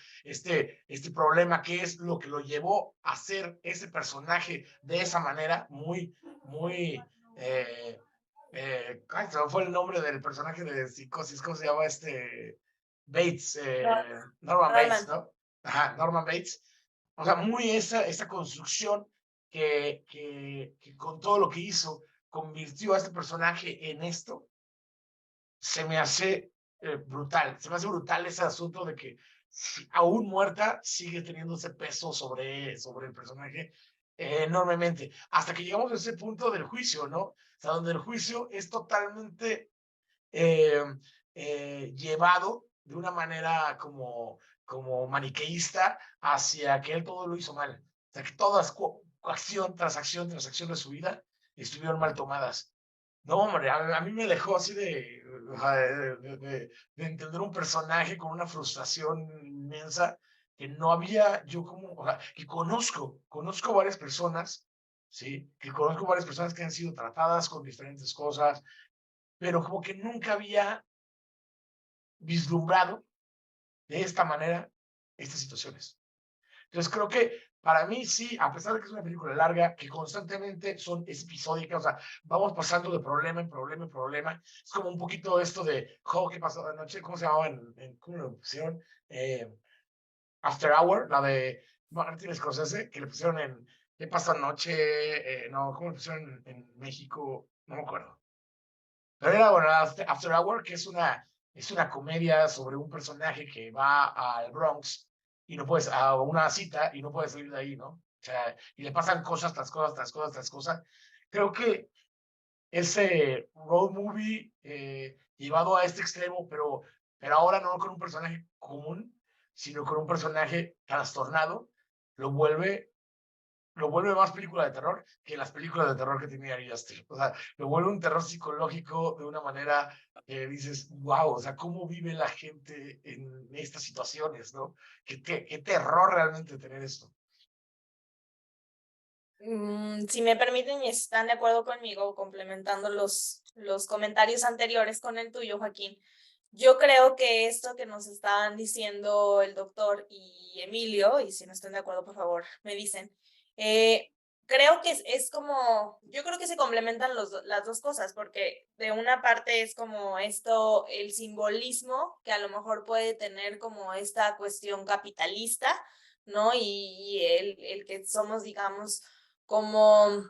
problema, que es lo que lo llevó a ser ese personaje de esa manera, muy. Ay, se me fue el nombre del personaje de Psicosis, ¿cómo se llama Bates, Norman Bates, Norman. ¿no? Ajá, Norman Bates. O sea, muy esa construcción que con todo lo que hizo convirtió a este personaje en esto, se me hace brutal. Se me hace brutal ese asunto de que aún muerta sigue teniendo ese peso sobre el personaje enormemente. Hasta que llegamos a ese punto del juicio, ¿no? O sea, donde el juicio es totalmente eh, llevado de una manera como maniqueísta hacia que él todo lo hizo mal. O sea, que todas acción tras acción tras acción de su vida estuvieron mal tomadas. No, hombre, a mí me dejó así de entender un personaje con una frustración inmensa que no había yo como, o sea, que conozco varias personas, ¿sí? Que conozco varias personas que han sido tratadas con diferentes cosas, pero como que nunca había vislumbrado de esta manera estas situaciones. Entonces creo que para mí sí, a pesar de que es una película larga, que constantemente son episódicas, o sea, vamos pasando de problema en problema en problema. Es como un poquito esto de, oh, ¿qué pasó anoche? ¿Cómo se llamaba cómo lo pusieron? After Hour, la de Martin Scorsese, que le pusieron en ¿Qué pasa anoche? No, ¿cómo le pusieron en México? No me acuerdo. Pero era, bueno, After Hour, que es una comedia sobre un personaje que va al Bronx y no puedes, a una cita y no puede salir de ahí, ¿no? O sea, y le pasan cosas tras cosas, tras cosas, tras cosas. Creo que ese road movie llevado a este extremo, pero ahora no con un personaje común, sino con un personaje trastornado, lo vuelve lo vuelve más película de terror que las películas de terror que tenía Ari Aster. O sea, lo vuelve un terror psicológico de una manera que dices, wow, o sea, cómo vive la gente en estas situaciones, ¿no? Qué terror realmente tener esto. Si me permiten y están de acuerdo conmigo, complementando los comentarios anteriores con el tuyo, Joaquín, yo creo que esto que nos estaban diciendo el doctor y Emilio, y si no están de acuerdo, por favor, me dicen, creo que es como, yo creo que se complementan las dos cosas, porque de una parte es como esto, el simbolismo que a lo mejor puede tener como esta cuestión capitalista, ¿no? Y el que somos, digamos, como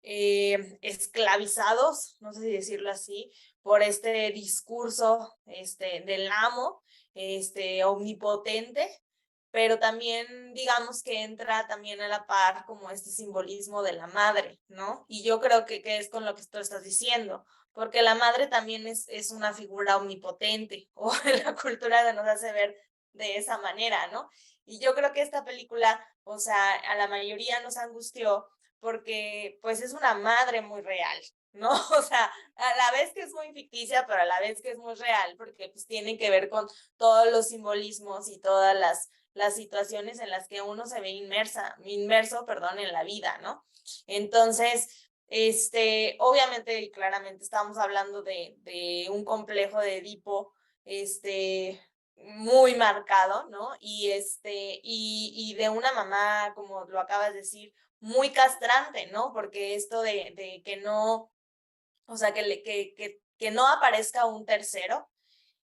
esclavizados, no sé si decirlo así, por este discurso del amo, omnipotente, pero también digamos que entra también a la par como este simbolismo de la madre, ¿no? Y yo creo que es con lo que tú estás diciendo, porque la madre también es una figura omnipotente, o la cultura nos hace ver de esa manera, ¿no? Y yo creo que esta película, o sea, a la mayoría nos angustió porque pues es una madre muy real, ¿no? O sea, a la vez que es muy ficticia, pero a la vez que es muy real, porque pues tiene que ver con todos los simbolismos y todas las situaciones en las que uno se ve inmerso, perdón, en la vida, ¿no? Entonces, obviamente y claramente estamos hablando de un complejo de Edipo, muy marcado, ¿no? Y de una mamá, como lo acabas de decir, muy castrante, ¿no? Porque esto de que no, o sea, que no aparezca un tercero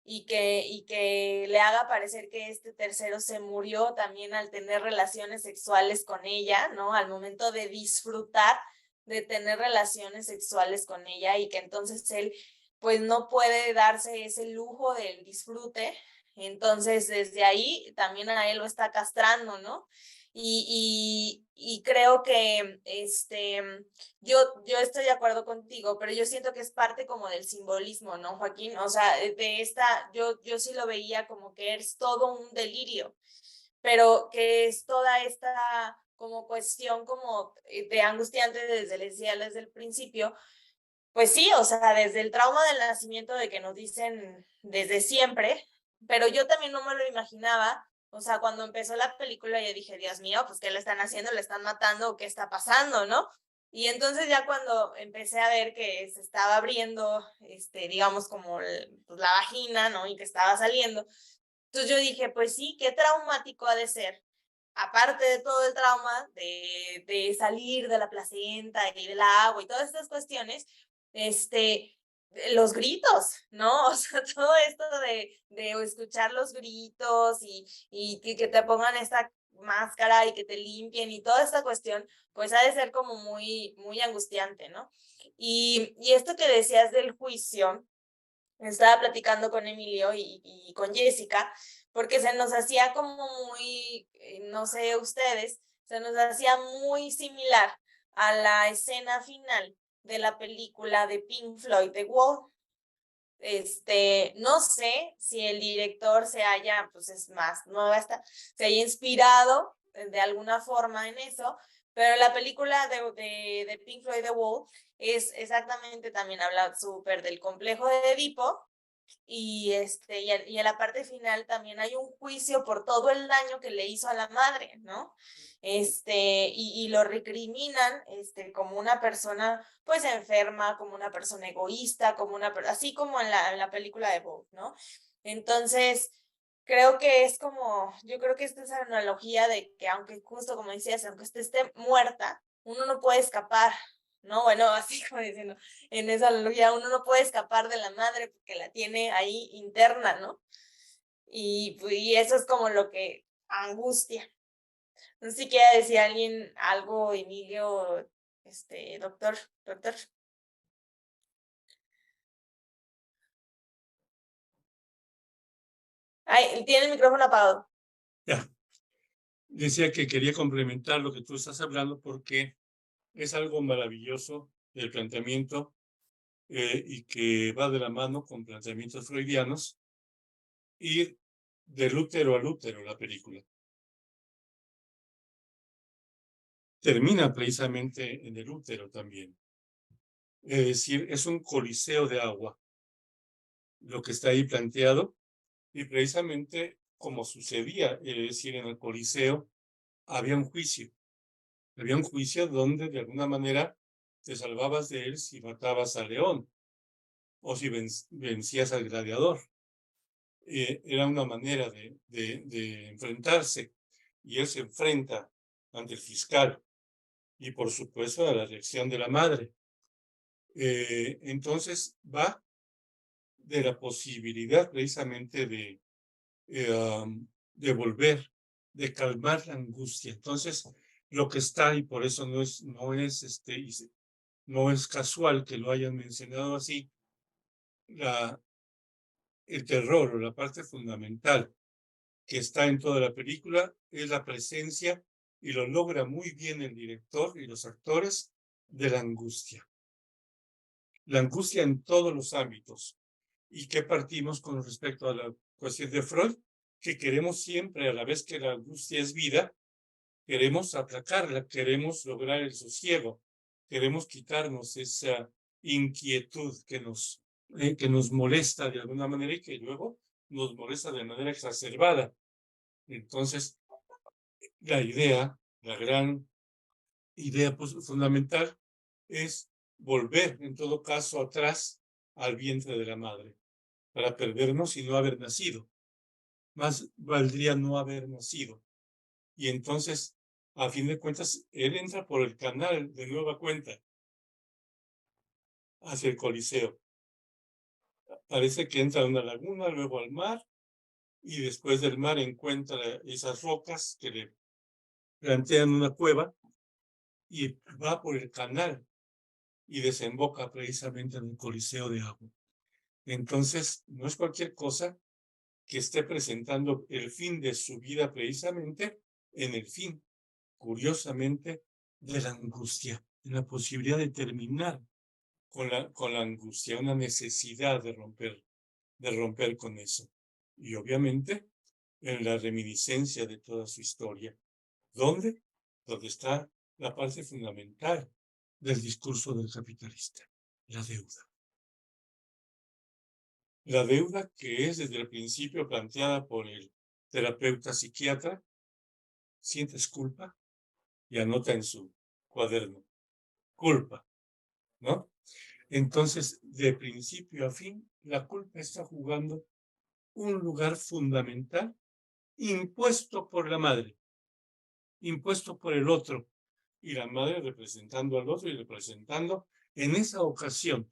y que le haga parecer que este tercero se murió también al tener relaciones sexuales con ella, ¿no? Al momento de disfrutar de tener relaciones sexuales con ella y que entonces él pues no puede darse ese lujo del disfrute. Entonces desde ahí también a él lo está castrando, ¿no? Y creo que yo estoy de acuerdo contigo, pero yo siento que es parte como del simbolismo, ¿no, Joaquín? O sea, yo sí lo veía como que es todo un delirio, pero que es toda esta como cuestión como de angustiante desde el principio, pues sí, o sea, desde el trauma del nacimiento de que nos dicen desde siempre, pero yo también no me lo imaginaba. O sea, cuando empezó la película yo dije, Dios mío, pues ¿qué le están haciendo? ¿Le están matando o qué está pasando, no? Y entonces ya cuando empecé a ver que se estaba abriendo, digamos como pues, la vagina, ¿no? Y que estaba saliendo, entonces yo dije, pues sí, qué traumático ha de ser. Aparte de todo el trauma de salir de la placenta y del agua y todas estas cuestiones, los gritos, ¿no? O sea, todo esto de escuchar los gritos y que te pongan esta máscara y que te limpien y toda esta cuestión, pues ha de ser como muy, muy angustiante, ¿no? Y esto que decías del juicio, estaba platicando con Emilio y con Jessica, porque se nos hacía como muy, no sé ustedes, se nos hacía muy similar a la escena final de la película de Pink Floyd, The Wall. No sé si el director se haya, pues es más nueva esta, se haya inspirado de alguna forma en eso, pero la película de Pink Floyd, The Wall, es exactamente también habla súper del complejo de Edipo, y en la parte final también hay un juicio por todo el daño que le hizo a la madre, ¿no? Y lo recriminan, como una persona, pues, enferma, como una persona egoísta, así como en la película de Bob, ¿no? Entonces, creo que es como, yo creo que esta es la analogía de que aunque justo como decías, aunque esté muerta, uno no puede escapar, ¿no? Bueno, así como diciendo, en esa analogía uno no puede escapar de la madre porque la tiene ahí interna, ¿no? Y eso es como lo que angustia. No sé si quiere decir alguien algo, Emilio, doctor. Ay, tiene el micrófono apagado. Ya. Decía que quería complementar lo que tú estás hablando porque es algo maravilloso el planteamiento y que va de la mano con planteamientos freudianos, ir del útero al útero la película. Termina precisamente en el útero también. Es decir, es un coliseo de agua lo que está ahí planteado y precisamente como sucedía, es decir, en el coliseo había un juicio. Había un juicio donde de alguna manera te salvabas de él si matabas al león o si vencías al gladiador. Era una manera de enfrentarse y él se enfrenta ante el fiscal y por supuesto a la reacción de la madre. Entonces va de la posibilidad precisamente de volver, de calmar la angustia. Entonces, lo que está, y por eso no es casual que lo hayan mencionado así, el terror o la parte fundamental que está en toda la película es la presencia, y lo logra muy bien el director y los actores, de la angustia. La angustia en todos los ámbitos. ¿Y qué partimos con respecto a la cuestión de Freud? Que queremos siempre, a la vez que la angustia es vida, queremos aplacarla, queremos lograr el sosiego, queremos quitarnos esa inquietud que nos molesta de alguna manera y que luego nos molesta de manera exacerbada. Entonces, la gran idea fundamental es volver, en todo caso, atrás al vientre de la madre, para perdernos y no haber nacido. Más valdría no haber nacido. Y entonces, a fin de cuentas, él entra por el canal de nueva cuenta hacia el Coliseo. Parece que entra a una laguna, luego al mar, y después del mar encuentra esas rocas que le plantean una cueva y va por el canal y desemboca precisamente en el Coliseo de agua. Entonces, no es cualquier cosa que esté presentando el fin de su vida precisamente en el fin, curiosamente, de la angustia, en la posibilidad de terminar con la angustia, una necesidad de romper con eso. Y obviamente en la reminiscencia de toda su historia. ¿Dónde? Donde está la parte fundamental del discurso del capitalista, la deuda. La deuda que es desde el principio planteada por el terapeuta psiquiatra, sientes culpa y anota en su cuaderno, culpa, ¿no? Entonces, de principio a fin, la culpa está jugando un lugar fundamental impuesto por la madre, impuesto por el otro, y la madre representando al otro y representando en esa ocasión,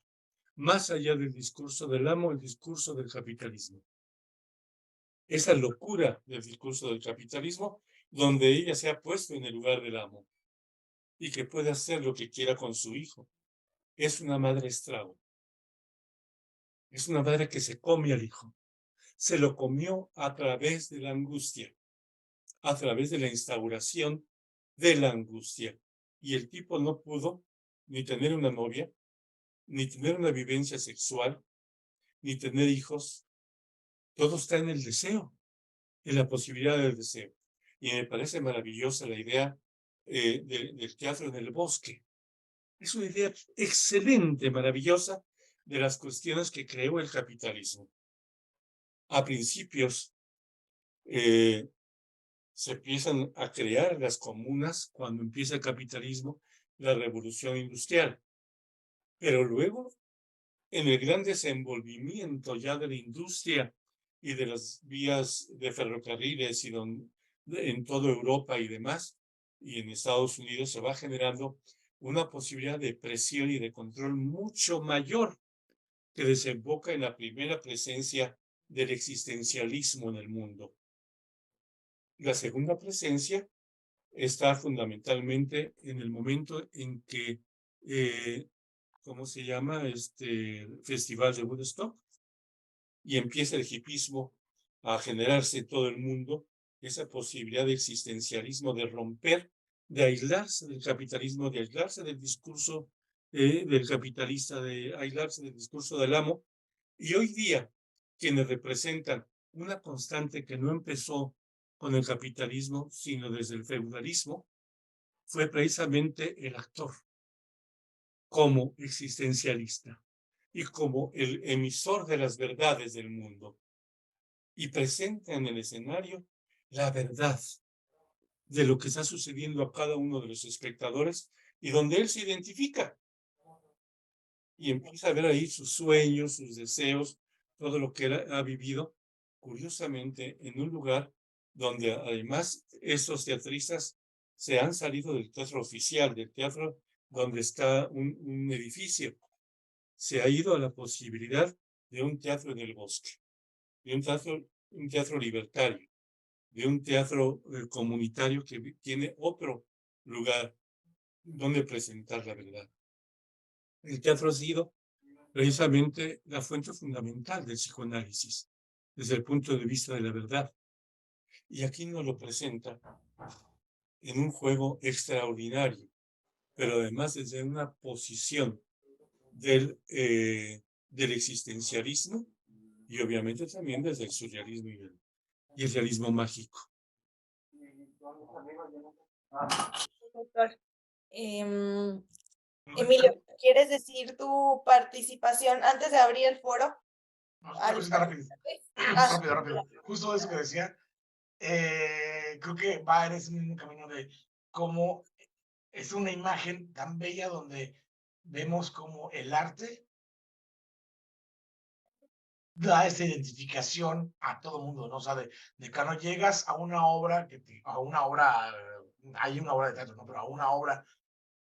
más allá del discurso del amo, el discurso del capitalismo. Esa locura del discurso del capitalismo, donde ella se ha puesto en el lugar del amo y que puede hacer lo que quiera con su hijo. Es una madre estrago. Es una madre que se come al hijo. Se lo comió a través de la angustia, a través de la instauración de la angustia. Y el tipo no pudo ni tener una novia, ni tener una vivencia sexual, ni tener hijos. Todo está en el deseo, en la posibilidad del deseo. Y me parece maravillosa la idea del teatro en el bosque. Es una idea excelente, maravillosa, de las cuestiones que creó el capitalismo. A principios se empiezan a crear las comunas cuando empieza el capitalismo, la revolución industrial. Pero luego, en el gran desenvolvimiento ya de la industria y de las vías de ferrocarriles en toda Europa y demás, y en Estados Unidos se va generando una posibilidad de presión y de control mucho mayor que desemboca en la primera presencia del existencialismo en el mundo. La segunda presencia está fundamentalmente en el momento en que, ¿cómo se llama? Festival de Woodstock, y empieza el hipismo a generarse en todo el mundo, esa posibilidad de existencialismo, de romper, de aislarse del capitalismo, de aislarse del discurso del capitalista, de aislarse del discurso del amo. Y hoy día, quienes representan una constante que no empezó con el capitalismo, sino desde el feudalismo, fue precisamente el actor como existencialista y como el emisor de las verdades del mundo, y presenta en el escenario la verdad de lo que está sucediendo a cada uno de los espectadores y donde él se identifica y empieza a ver ahí sus sueños, sus deseos, todo lo que él ha vivido, curiosamente en un lugar donde además estos teatristas se han salido del teatro oficial, del teatro donde está un edificio. Se ha ido a la posibilidad de un teatro en el bosque, de un teatro libertario, de un teatro comunitario que tiene otro lugar donde presentar la verdad. El teatro ha sido precisamente la fuente fundamental del psicoanálisis, desde el punto de vista de la verdad. Y aquí nos lo presenta en un juego extraordinario, pero además desde una posición del existencialismo y obviamente también desde el surrealismo y el realismo mágico. Doctor. Emilio, ¿quieres decir tu participación antes de abrir el foro? No, una cosita rápido. Rápido. Justo eso que decía, creo que va en ese mismo camino de cómo es una imagen tan bella donde vemos como el arte da esa identificación a todo mundo, ¿no? O sea, de cuando llegas a una obra, hay una obra de teatro, ¿no? Pero a una obra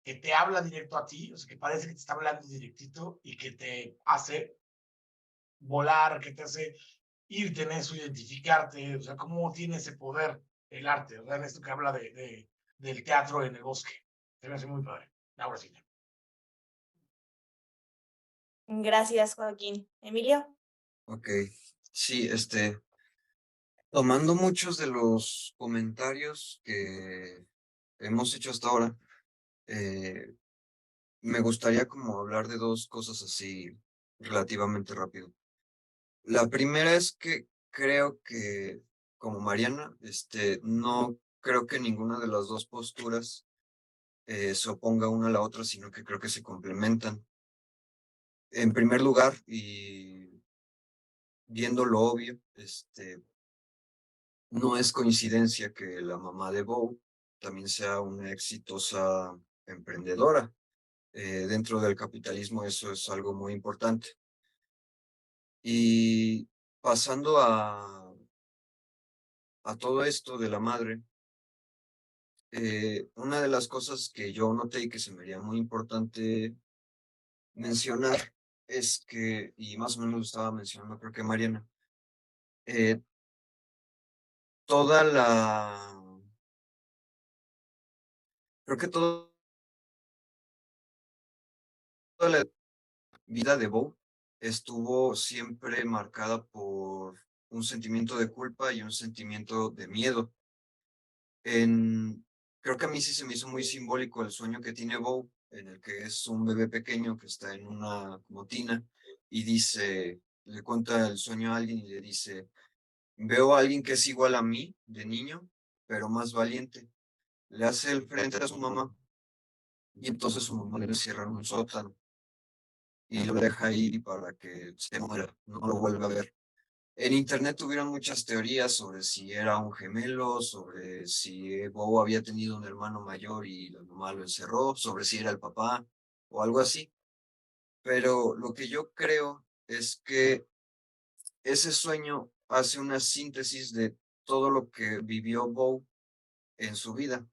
que te habla directo a ti, o sea, que parece que te está hablando directito y que te hace volar, que te hace irte en eso, identificarte, o sea, cómo tiene ese poder el arte, ¿verdad? En esto que habla del teatro en el bosque. Se me hace muy padre. Ahora sí. Gracias, Joaquín. Emilio. Ok, sí, tomando muchos de los comentarios que hemos hecho hasta ahora, me gustaría como hablar de dos cosas así relativamente rápido. La primera es que creo que, como Mariana, no creo que ninguna de las dos posturas se oponga una a la otra, sino que creo que se complementan. En primer lugar, y viendo lo obvio, no es coincidencia que la mamá de Bo también sea una exitosa emprendedora. Dentro del capitalismo eso es algo muy importante. Y pasando a todo esto de la madre, una de las cosas que yo noté y que se me haría muy importante mencionar es que, y más o menos lo estaba mencionando creo que Mariana, toda la, creo que toda la vida de Bo estuvo siempre marcada por un sentimiento de culpa y un sentimiento de miedo. Creo que a mí sí se me hizo muy simbólico el sueño que tiene Bo, en el que es un bebé pequeño que está en una como tina y dice, le cuenta el sueño a alguien y le dice, veo a alguien que es igual a mí de niño, pero más valiente. Le hace el frente a su mamá y entonces su mamá le cierra en un sótano y lo deja ir para que se muera, no lo vuelva a ver. En internet tuvieron muchas teorías sobre si era un gemelo, sobre si Bo había tenido un hermano mayor y la mamá lo encerró, sobre si era el papá o algo así. Pero lo que yo creo es que ese sueño hace una síntesis de todo lo que vivió Bo en su vida,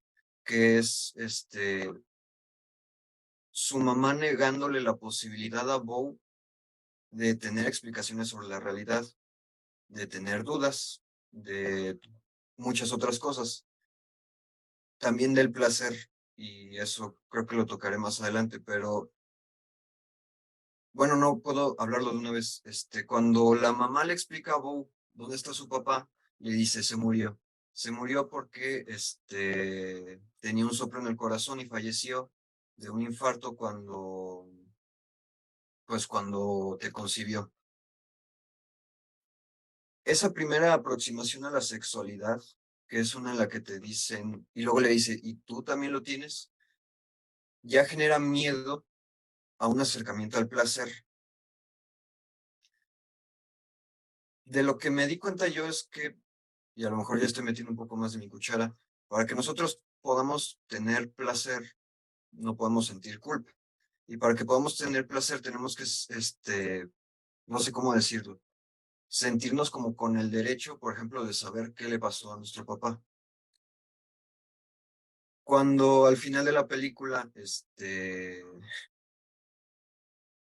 que es su mamá negándole la posibilidad a Bo de tener explicaciones sobre la realidad, de tener dudas, de muchas otras cosas, también del placer, y eso creo que lo tocaré más adelante, pero bueno, no puedo hablarlo de una vez. Cuando la mamá le explica a Bo dónde está su papá, le dice, se murió. Se murió porque tenía un soplo en el corazón y falleció de un infarto cuando te concibió. Esa primera aproximación a la sexualidad, que es una en la que te dicen, y luego le dice, ¿y tú también lo tienes? Ya genera miedo a un acercamiento al placer. De lo que me di cuenta yo es que, y a lo mejor ya estoy metiendo un poco más de mi cuchara, para que nosotros podamos tener placer, no podemos sentir culpa. Y para que podamos tener placer tenemos que, no sé cómo decirlo, sentirnos como con el derecho, por ejemplo, de saber qué le pasó a nuestro papá. Cuando al final de la película,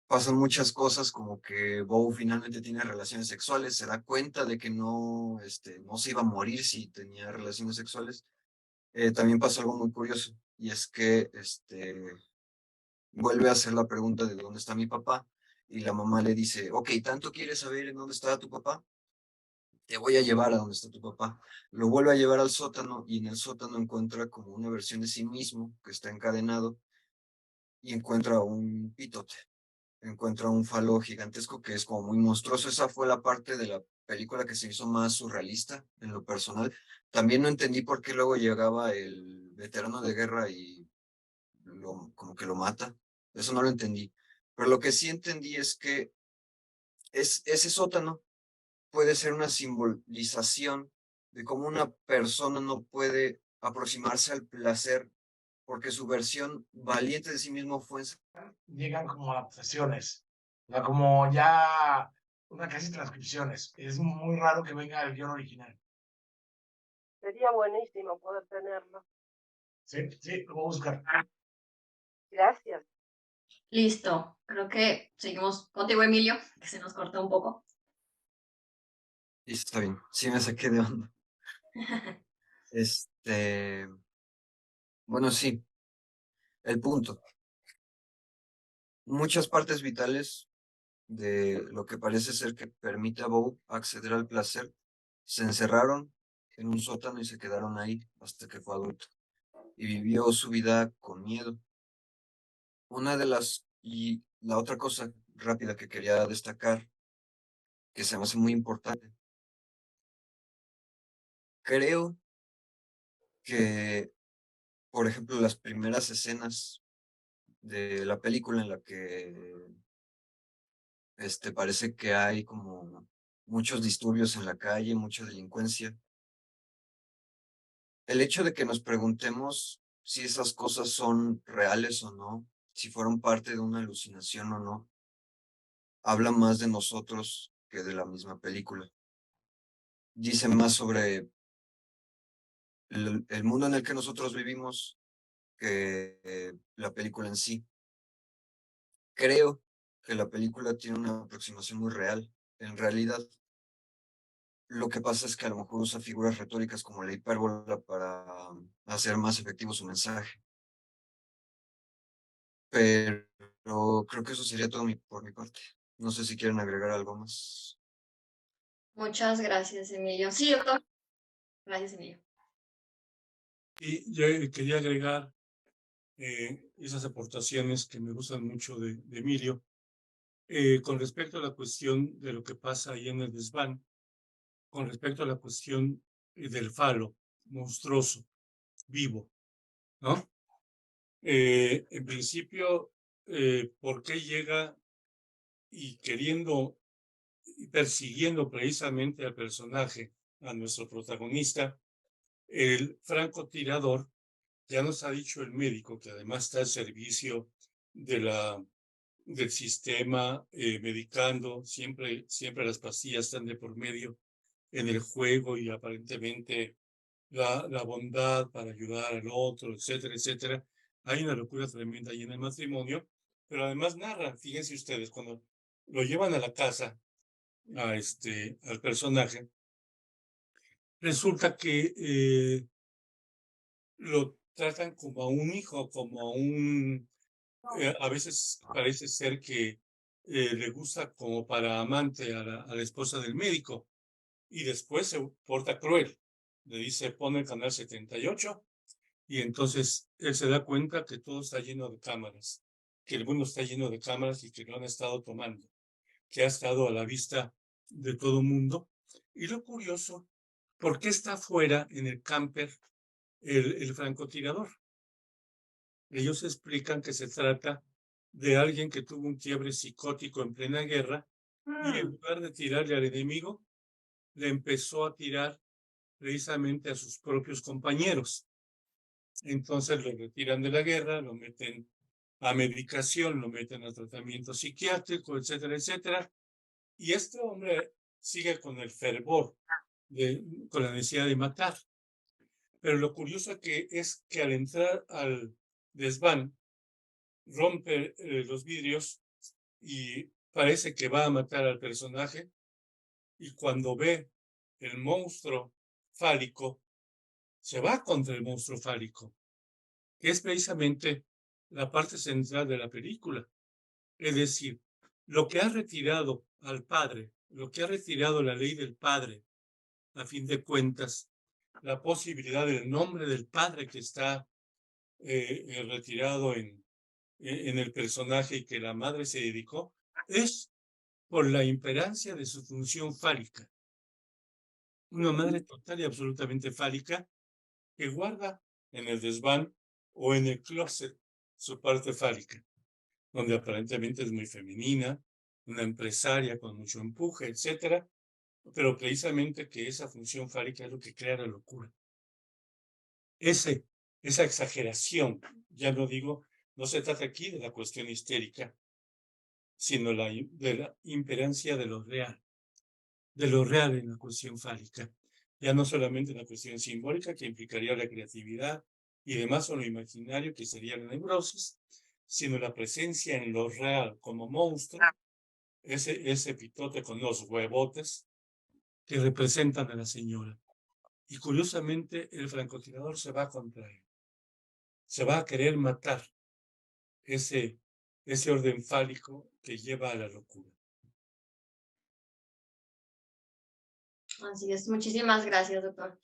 pasan muchas cosas, como que Bo finalmente tiene relaciones sexuales, se da cuenta de que no se iba a morir si tenía relaciones sexuales. También pasó algo muy curioso, y es que vuelve a hacer la pregunta de dónde está mi papá, y la mamá le dice, ok, ¿tanto quieres saber en dónde está tu papá? Te voy a llevar a donde está tu papá. Lo vuelve a llevar al sótano, y en el sótano encuentra como una versión de sí mismo que está encadenado, y encuentra un pitote, encuentra un falo gigantesco que es como muy monstruoso. Esa fue la parte de la película que se hizo más surrealista en lo personal. También no entendí por qué luego llegaba el veterano de guerra y como que lo mata. Eso no lo entendí. Pero lo que sí entendí es que ese sótano puede ser una simbolización de cómo una persona no puede aproximarse al placer porque su versión valiente de sí mismo fue Llegan como adaptaciones, o sea, como ya una casi transcripciones. Es muy raro que venga el guión original. Sería buenísimo poder tenerlo. Sí, sí, lo voy a buscar. Gracias. Listo. Creo que seguimos contigo, Emilio, que se nos cortó un poco. y está bien, sí me saqué de onda. Bueno, sí, el punto. Muchas partes vitales de lo que parece ser que permite a Bo acceder al placer se encerraron en un sótano y se quedaron ahí hasta que fue adulto y vivió su vida con miedo. Y la otra cosa rápida que quería destacar, que se me hace muy importante, creo que, por ejemplo, las primeras escenas de la película en la que parece que hay como muchos disturbios en la calle, mucha delincuencia. El hecho de que nos preguntemos si esas cosas son reales o no, si fueron parte de una alucinación o no, habla más de nosotros que de la misma película. Dice más sobre el mundo en el que nosotros vivimos que la película en sí. Creo que la película tiene una aproximación muy real. En realidad, lo que pasa es que a lo mejor usa figuras retóricas como la hipérbola para hacer más efectivo su mensaje. Pero creo que eso sería todo por mi parte. No sé si quieren agregar algo más. Muchas gracias, Emilio. Sí, doctor. Gracias, Emilio. Y yo quería agregar esas aportaciones que me gustan mucho de Emilio. Con respecto a la cuestión de lo que pasa ahí en el desván, con respecto a la cuestión del falo monstruoso, vivo, ¿no? En principio, ¿por qué llega y queriendo y persiguiendo precisamente al personaje, a nuestro protagonista, el francotirador? Ya nos ha dicho el médico, que además está al servicio del sistema, medicando, siempre las pastillas están de por medio. en el juego y aparentemente la bondad para ayudar al otro, etcétera, etcétera. Hay una locura tremenda ahí en el matrimonio, pero además narran, fíjense ustedes, cuando lo llevan a la casa, al personaje, resulta que lo tratan como a un hijo, como a un... a veces parece ser que le gusta como para amante a la esposa del médico y después se porta cruel. Le dice, pone el canal 78 y entonces él se da cuenta que todo está lleno de cámaras, que el mundo está lleno de cámaras y que lo han estado tomando, que ha estado a la vista de todo el mundo. Y lo curioso, ¿por qué está afuera en el camper el francotirador? Ellos explican que se trata de alguien que tuvo un quiebre psicótico en plena guerra y en lugar de tirarle al enemigo, le empezó a tirar precisamente a sus propios compañeros. Entonces lo retiran de la guerra, lo meten a medicación, lo meten a tratamiento psiquiátrico, etcétera, etcétera. Y este hombre sigue con el fervor, con la necesidad de matar. Pero lo curioso es que al entrar al desván, rompe los vidrios y parece que va a matar al personaje. Y cuando ve el monstruo fálico, se va contra el monstruo fálico, que es precisamente la parte central de la película. Es decir, lo que ha retirado al padre, lo que ha retirado la ley del padre, a fin de cuentas, la posibilidad del nombre del padre que está retirado en el personaje y que la madre se dedicó, es por la imperancia de su función fálica. Una madre total y absolutamente fálica que guarda en el desván o en el closet su parte fálica, donde aparentemente es muy femenina, una empresaria con mucho empuje, etcétera, pero precisamente que esa función fálica es lo que crea la locura. Esa exageración, ya no digo, no se trata aquí de la cuestión histérica, sino de la imperancia de lo real en la cuestión fálica. Ya no solamente en la cuestión simbólica, que implicaría la creatividad y demás, o lo imaginario, que sería la neurosis, sino la presencia en lo real como monstruo, ese pitote con los huevotes que representan a la señora. Y curiosamente, el francotirador se va contra él. Se va a querer matar ese orden fálico que lleva a la locura. Así es, muchísimas gracias, doctor.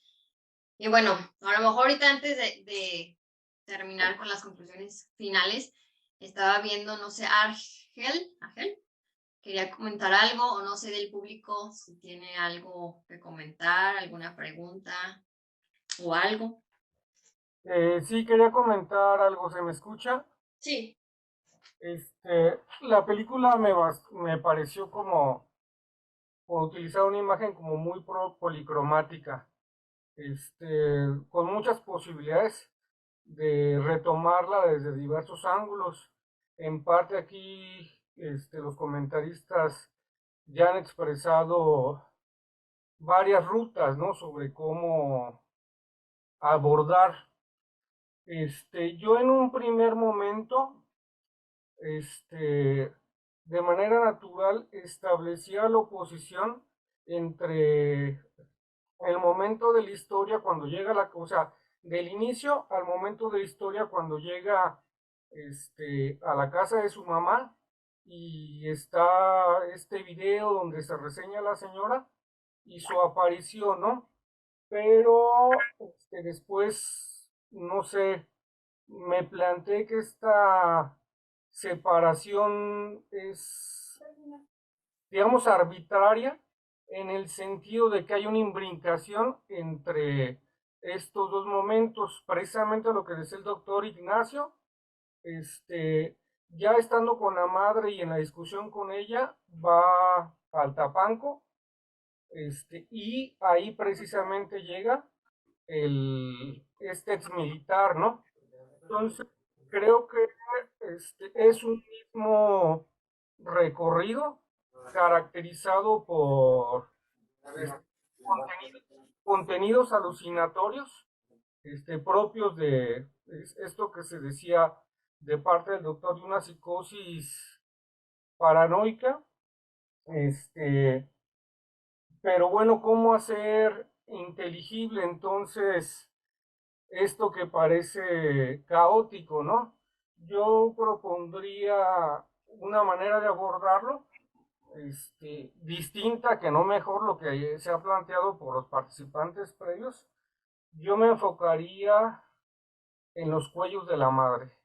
Y bueno, a lo mejor ahorita antes de terminar con las conclusiones finales, estaba viendo, no sé, Ángel, quería comentar algo o no sé del público si tiene algo que comentar, alguna pregunta o algo. Sí, quería comentar algo, ¿se me escucha? Sí. La película me pareció como utilizar una imagen como muy policromática, con muchas posibilidades de retomarla desde diversos ángulos. En parte aquí, los comentaristas ya han expresado varias rutas, ¿no? Sobre cómo abordar. Yo en un primer momento, de manera natural establecía la oposición entre el momento de la historia cuando llega o sea, del inicio al momento de la historia cuando llega a la casa de su mamá y está este video donde se reseña a la señora y su aparición, ¿no? Pero después, no sé, me planteé que esta separación es, digamos, arbitraria en el sentido de que hay una imbricación entre estos dos momentos, precisamente lo que decía el doctor Ignacio, ya estando con la madre y en la discusión con ella, va al Tapanco, y ahí precisamente llega este ex militar, ¿no? Entonces, creo que es un mismo recorrido caracterizado por contenidos alucinatorios propios de esto que se decía de parte del doctor de una psicosis paranoica. Pero bueno, ¿cómo hacer inteligible entonces esto que parece caótico, ¿no? Yo propondría una manera de abordarlo distinta, que no mejor lo que se ha planteado por los participantes previos. Yo me enfocaría en los cuellos de la madre.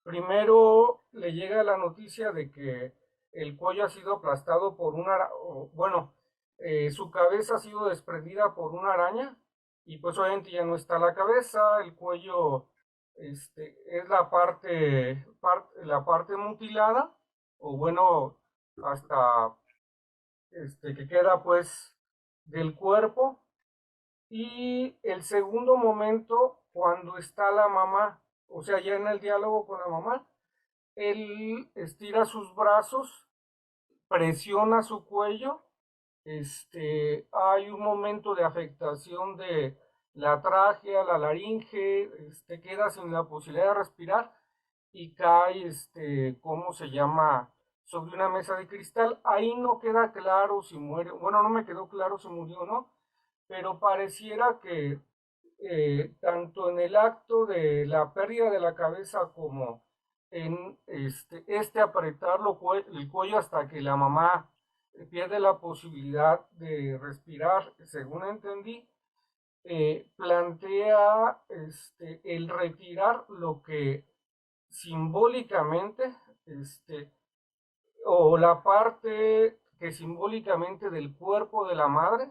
Primero le llega la noticia de que el cuello ha sido aplastado por una, bueno, su cabeza ha sido desprendida por una araña y pues obviamente ya no está la cabeza, el cuello es la parte mutilada o bueno, hasta que queda pues del cuerpo. Y el segundo momento, cuando está la mamá, o sea, ya en el diálogo con la mamá, él estira sus brazos, presiona su cuello, hay un momento de afectación de la tráquea, la laringe, queda sin la posibilidad de respirar y cae, ¿cómo se llama? Sobre una mesa de cristal. Ahí no queda claro si muere, bueno, no me quedó claro si murió o no, pero pareciera que tanto en el acto de la pérdida de la cabeza como en apretarlo el cuello hasta que la mamá pierde la posibilidad de respirar, según entendí, plantea el retirar lo que simbólicamente, o la parte que simbólicamente del cuerpo de la madre,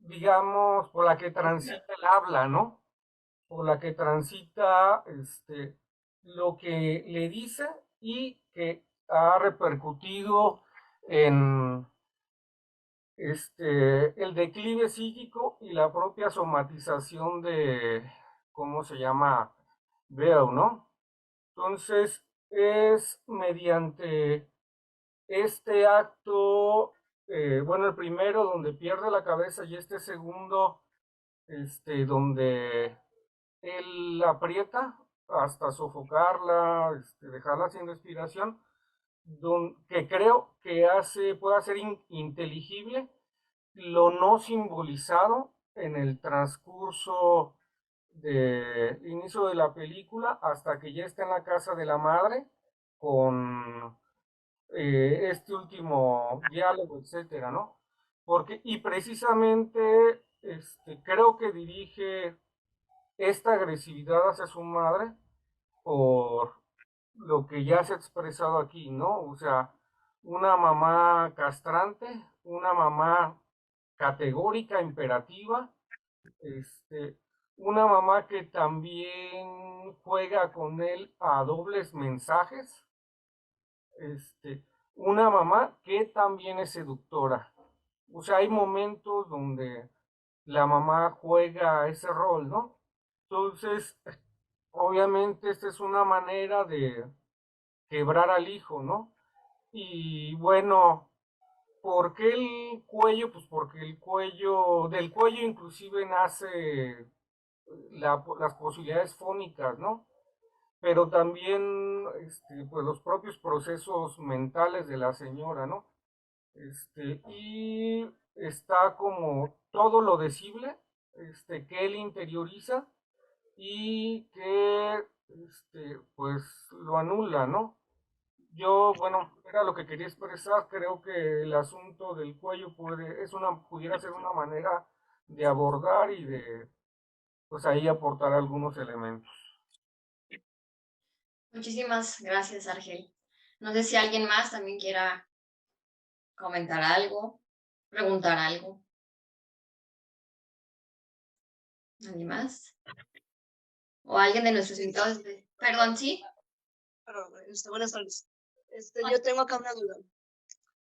digamos, por la que transita el habla, ¿no? Por la que transita lo que le dice y que ha repercutido en el declive psíquico y la propia somatización de, ¿cómo se llama? Veo, ¿no? Entonces, es mediante este acto, bueno, el primero donde pierde la cabeza y este segundo, donde él la aprieta hasta sofocarla, dejarla sin respiración, que creo que puede hacer inteligible lo no simbolizado en el transcurso del inicio de la película hasta que ya está en la casa de la madre con este último diálogo, etcétera, ¿no? Porque, y precisamente, creo que dirige esta agresividad hacia su madre por lo que ya se ha expresado aquí, ¿no? O sea, una mamá castrante, una mamá categórica, imperativa, una mamá que también juega con él a dobles mensajes, una mamá que también es seductora. O sea, hay momentos donde la mamá juega ese rol, ¿no? Entonces, obviamente esta es una manera de quebrar al hijo, ¿no? Y bueno, ¿por qué el cuello? Pues porque del cuello inclusive nace las posibilidades fónicas, ¿no? Pero también pues los propios procesos mentales de la señora, ¿no? Y está como todo lo decible que él interioriza y que pues lo anula, ¿no? Yo, bueno, era lo que quería expresar, creo que el asunto del cuello pudiera ser una manera de abordar y de pues ahí aportar algunos elementos. Muchísimas gracias, Argel. No sé si alguien más también quiera comentar algo, preguntar algo. ¿Nadie más? ¿O alguien de nuestros invitados? Perdón, ¿sí? Perdón, buenas tardes. Yo tengo acá una duda.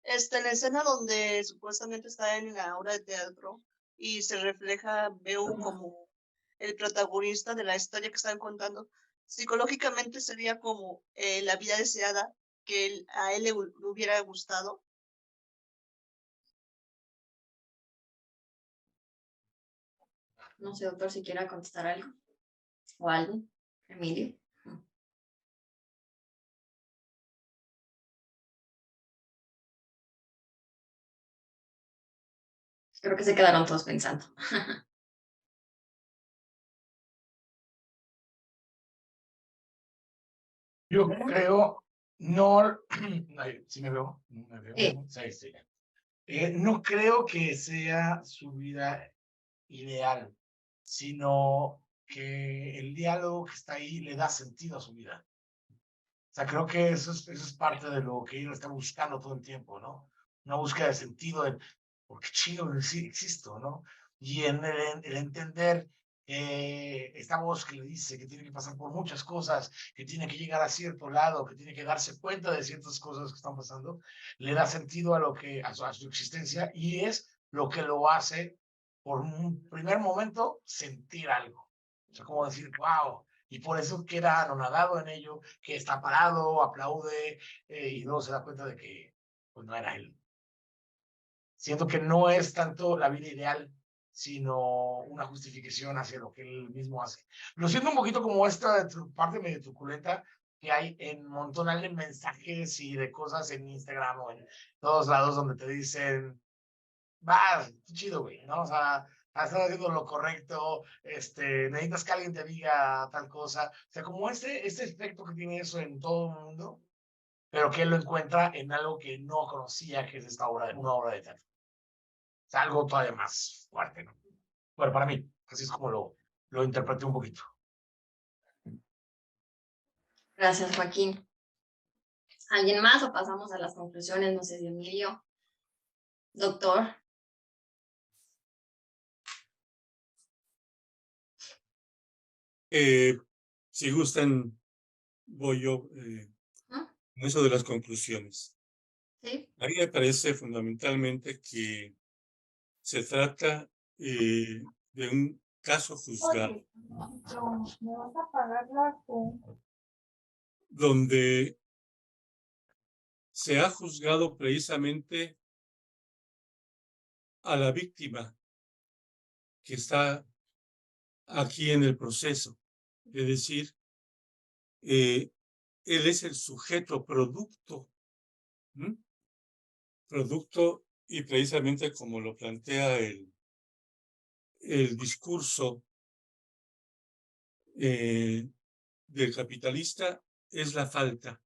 En la escena donde supuestamente está en la obra de teatro y se refleja, veo como el protagonista de la historia que están contando, psicológicamente sería como la vida deseada que a él le hubiera gustado. No sé, doctor, si quiera contestar algo. O algo. Emilio. Creo que se quedaron todos pensando. Yo creo, no, ¿sí me veo? ¿Me veo? Sí. Sí, sí. No creo que sea su vida ideal, sino que el diálogo que está ahí le da sentido a su vida. O sea, creo que eso es parte de lo que ella está buscando todo el tiempo, ¿no? Una búsqueda de sentido, de por qué chido existo, ¿no? Y en el entender esta voz que le dice que tiene que pasar por muchas cosas, que tiene que llegar a cierto lado, que tiene que darse cuenta de ciertas cosas que están pasando, le da sentido a lo que a su existencia y es lo que lo hace por un primer momento sentir algo. O sea, como decir, wow, y por eso queda anonadado en ello, que está parado, aplaude y luego se da cuenta de que pues no era él. Siento que no es tanto la vida ideal, sino una justificación hacia lo que él mismo hace. Lo siento un poquito como esta parte medio truculenta que hay en montonal de mensajes y de cosas en Instagram o en todos lados donde te dicen, va, chido, güey, ¿no? O sea, estás haciendo lo correcto, necesitas que alguien te diga tal cosa. O sea, como este efecto que tiene eso en todo el mundo, pero que él lo encuentra en algo que no conocía, que es una obra de teatro. O sea, algo todavía más fuerte, ¿no? Bueno, para mí, así es como lo interpreté un poquito. Gracias, Joaquín. ¿Alguien más o pasamos a las conclusiones? No sé si Emilio. Doctor. Si gustan, voy yo en eso de las conclusiones. Sí. A mí me parece fundamentalmente que se trata de un caso juzgado. Oye, ¿me vas a pagar la donde se ha juzgado precisamente a la víctima que está aquí en el proceso. Es decir, él es el sujeto producto, producto y precisamente como lo plantea el discurso del capitalista, es la falta.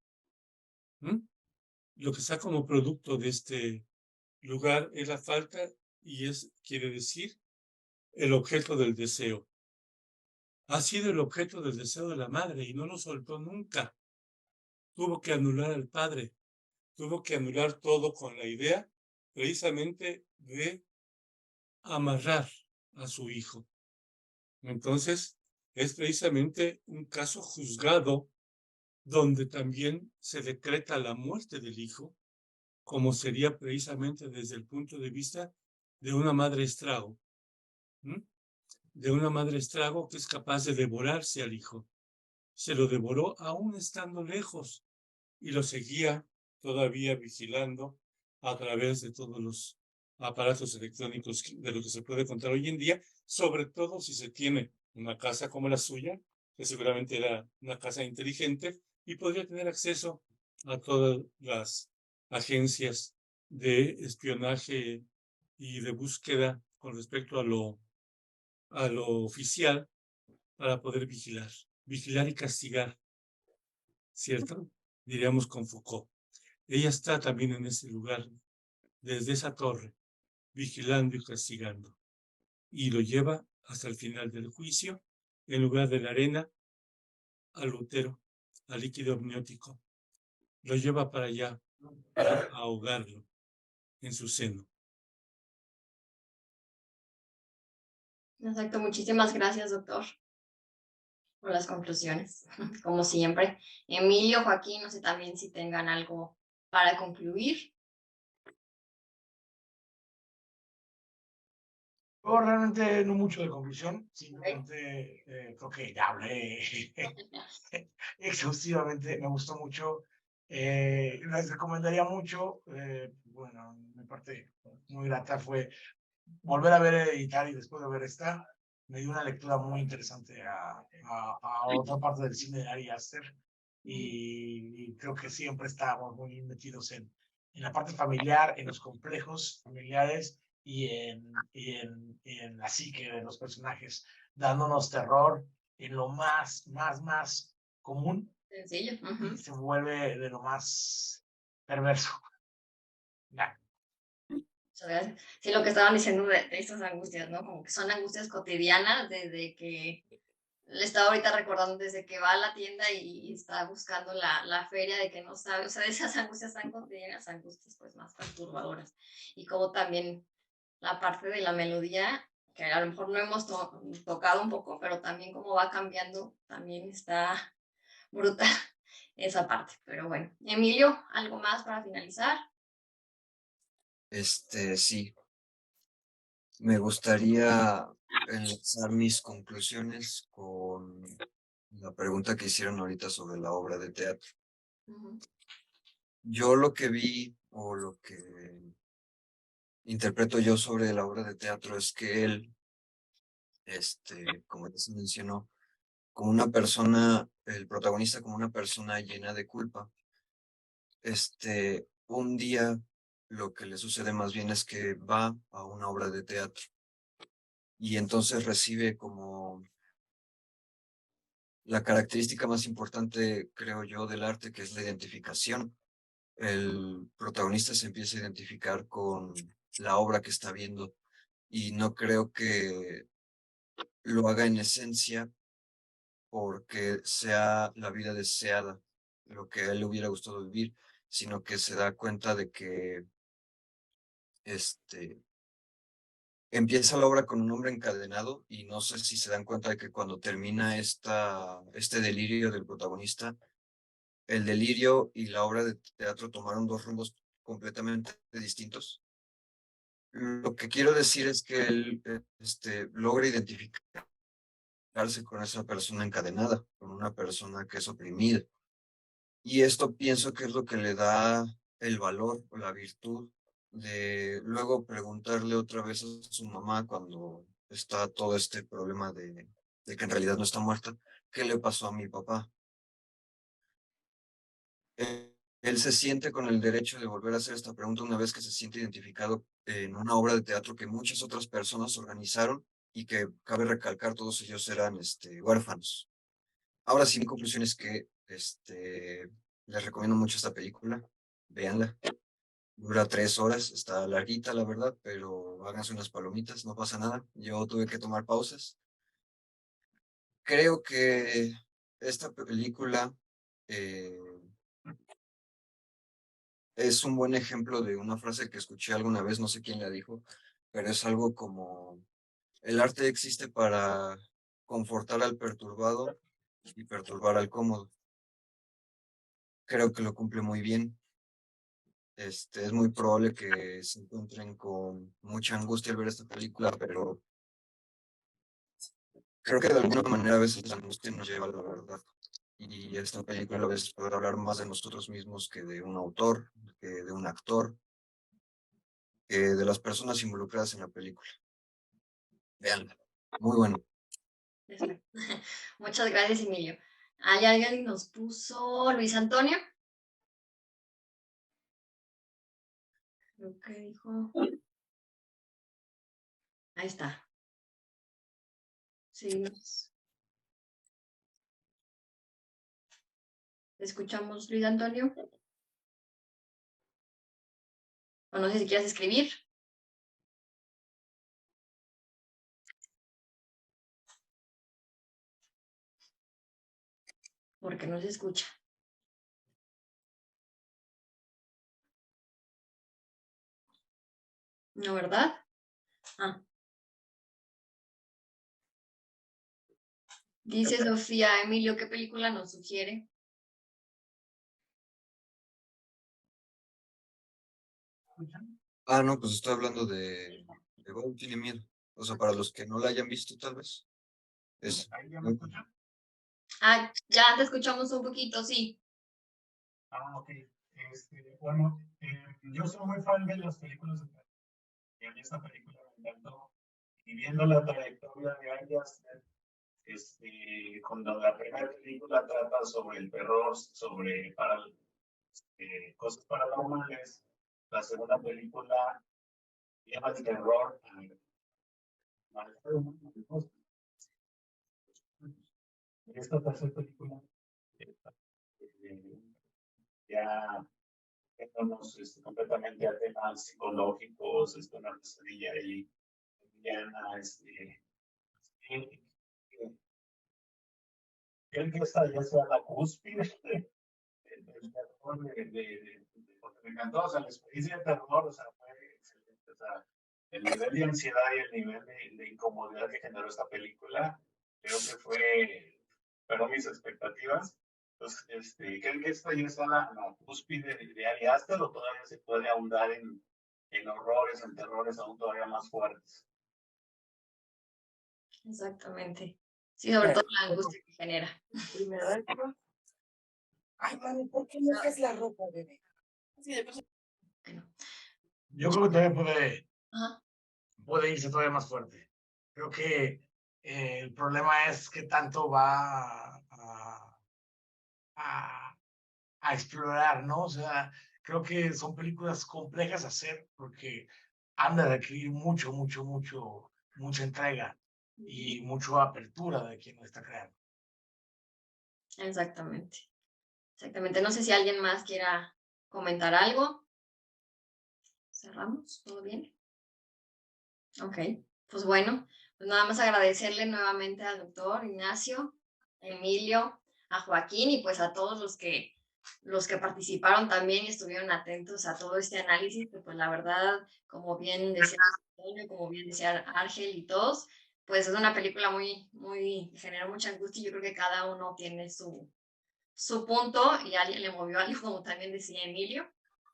Lo que está como producto de este lugar es la falta y quiere decir, el objeto del deseo. Ha sido el objeto del deseo de la madre y no lo soltó nunca. Tuvo que anular al padre, tuvo que anular todo con la idea precisamente de amarrar a su hijo. Entonces, es precisamente un caso juzgado donde también se decreta la muerte del hijo, como sería precisamente desde el punto de vista de una madre estrago. De una madre estrago que es capaz de devorarse al hijo. Se lo devoró aún estando lejos y lo seguía todavía vigilando a través de todos los aparatos electrónicos de lo que se puede contar hoy en día, sobre todo si se tiene una casa como la suya, que seguramente era una casa inteligente y podría tener acceso a todas las agencias de espionaje y de búsqueda con respecto a lo oficial para poder vigilar y castigar, ¿cierto? Diríamos con Foucault. Ella está también en ese lugar, desde esa torre, vigilando y castigando. Y lo lleva hasta el final del juicio, en lugar de la arena, al útero, al líquido amniótico. Lo lleva para allá, para ahogarlo en su seno. Exacto, muchísimas gracias, doctor, por las conclusiones, como siempre. Emilio, Joaquín, no sé también si tengan algo para concluir. Yo realmente no mucho de conclusión, simplemente creo que ya hablé exhaustivamente, me gustó mucho. Les recomendaría mucho, bueno, mi parte muy grata fue volver a ver Editar y después de ver esta, me dio una lectura muy interesante a otra parte del cine de Ari Aster y creo que siempre estábamos muy metidos en la parte familiar, en los complejos familiares y en la psique de los personajes, dándonos terror en lo más común Sencillo. y se vuelve de lo más perverso. Ya. Muchas gracias. Sí, lo que estaban diciendo de estas angustias, ¿no? Como que son angustias cotidianas desde que le estaba ahorita recordando desde que va a la tienda y está buscando la feria de que no sabe, o sea, de esas angustias tan cotidianas, angustias pues más perturbadoras. Y como también la parte de la melodía, que a lo mejor no hemos tocado un poco, pero también como va cambiando, también está brutal esa parte. Pero bueno, Emilio, ¿algo más para finalizar? Sí, me gustaría enlazar mis conclusiones con la pregunta que hicieron ahorita sobre la obra de teatro. Yo lo que vi o lo que interpreto yo sobre la obra de teatro es que él, como ya se mencionó, como una persona, el protagonista como una persona llena de culpa, un día lo que le sucede más bien es que va a una obra de teatro y entonces recibe como la característica más importante, creo yo, del arte, que es la identificación. El protagonista se empieza a identificar con la obra que está viendo y no creo que lo haga en esencia porque sea la vida deseada, lo que a él le hubiera gustado vivir, sino que se da cuenta de que empieza la obra con un hombre encadenado y no sé si se dan cuenta de que cuando termina este delirio del protagonista, el delirio y la obra de teatro tomaron dos rumbos completamente distintos. Lo que quiero decir es que él logra identificarse con esa persona encadenada, con una persona que es oprimida. Y esto pienso que es lo que le da el valor o la virtud de luego preguntarle otra vez a su mamá cuando está todo este problema de que en realidad no está muerta, ¿qué le pasó a mi papá? Él se siente con el derecho de volver a hacer esta pregunta una vez que se siente identificado en una obra de teatro que muchas otras personas organizaron y que, cabe recalcar, todos ellos eran huérfanos. Ahora sí, mi conclusión es que les recomiendo mucho esta película, véanla. Dura 3 horas, está larguita, la verdad, pero háganse unas palomitas, no pasa nada. Yo tuve que tomar pausas. Creo que esta película es un buen ejemplo de una frase que escuché alguna vez, no sé quién la dijo, pero es algo como, el arte existe para confortar al perturbado y perturbar al cómodo. Creo que lo cumple muy bien. Es muy probable que se encuentren con mucha angustia al ver esta película, pero creo que de alguna manera a veces la angustia nos lleva a la verdad. Y esta película a veces puede hablar más de nosotros mismos que de un autor, que de un actor, que de las personas involucradas en la película. Veanla. Muy bueno. Muchas gracias, Emilio. ¿Hay alguien que nos puso Luis Antonio? Lo que dijo. Ahí está. Sí. ¿Te escuchamos, Luis Antonio? O no sé si quieres escribir. Porque no se escucha. ¿No, verdad? Ah. Dice Sofía, Emilio, ¿qué película nos sugiere? No, pues estoy hablando de Bob tiene miedo. O sea, para los que no la hayan visto, tal vez. Es muy buena. Ya te escuchamos un poquito, sí. Ok. Bueno, yo soy muy fan de las películas de terror. Y a mí esta película me encantó. Y viendo la trayectoria de Ari Aster, cuando la primera película trata sobre el terror, sobre cosas paranormales, la segunda película lleva el terror al ser humano. Esta tercera película ya yéndonos completamente a temas psicológicos, una pesadilla y creo que esta ya sea la cúspide del terror porque me encantó, o sea, la experiencia de terror, o sea, fue excelente, o sea, el nivel de ansiedad y el nivel de incomodidad que generó esta película, creo que fueron mis expectativas. Entonces, ¿creen que esta ya está la cúspide de Ari Aster o todavía se puede ahondar en horrores, en terrores aún todavía más fuertes? Exactamente. Sí, sobre todo la angustia que genera. Primero esto. Ay, mami, ¿por qué no haces la ropa, bebé? Bueno, Yo creo que todavía ajá. puede irse todavía más fuerte. Creo que el problema es qué tanto va a explorar, ¿no? O sea, creo que son películas complejas de hacer porque han de requerir mucha entrega y mucha apertura de quien lo está creando. Exactamente. Exactamente. No sé si alguien más quiera comentar algo. ¿Cerramos? ¿Todo bien? Ok. Pues bueno, pues nada más agradecerle nuevamente al doctor Ignacio, a Emilio, a Joaquín y pues a todos los que participaron también y estuvieron atentos a todo este análisis, que pues la verdad, como bien decía Antonio, como bien decía Ángel y todos, pues es una película que genera mucha angustia y yo creo que cada uno tiene su punto y a alguien le movió algo, como también decía Emilio,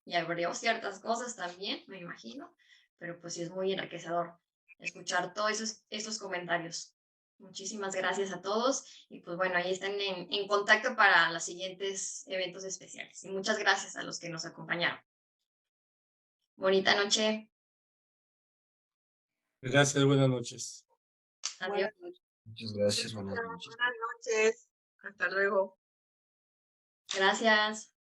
y abrió ciertas cosas también, me imagino, pero pues sí es muy enriquecedor escuchar todos esos comentarios. Muchísimas gracias a todos y pues bueno, ahí están en contacto para los siguientes eventos especiales. Y muchas gracias a los que nos acompañaron. Bonita noche. Gracias, buenas noches. Adiós. Muchas gracias, buenas noches. Buenas noches. Hasta luego. Gracias.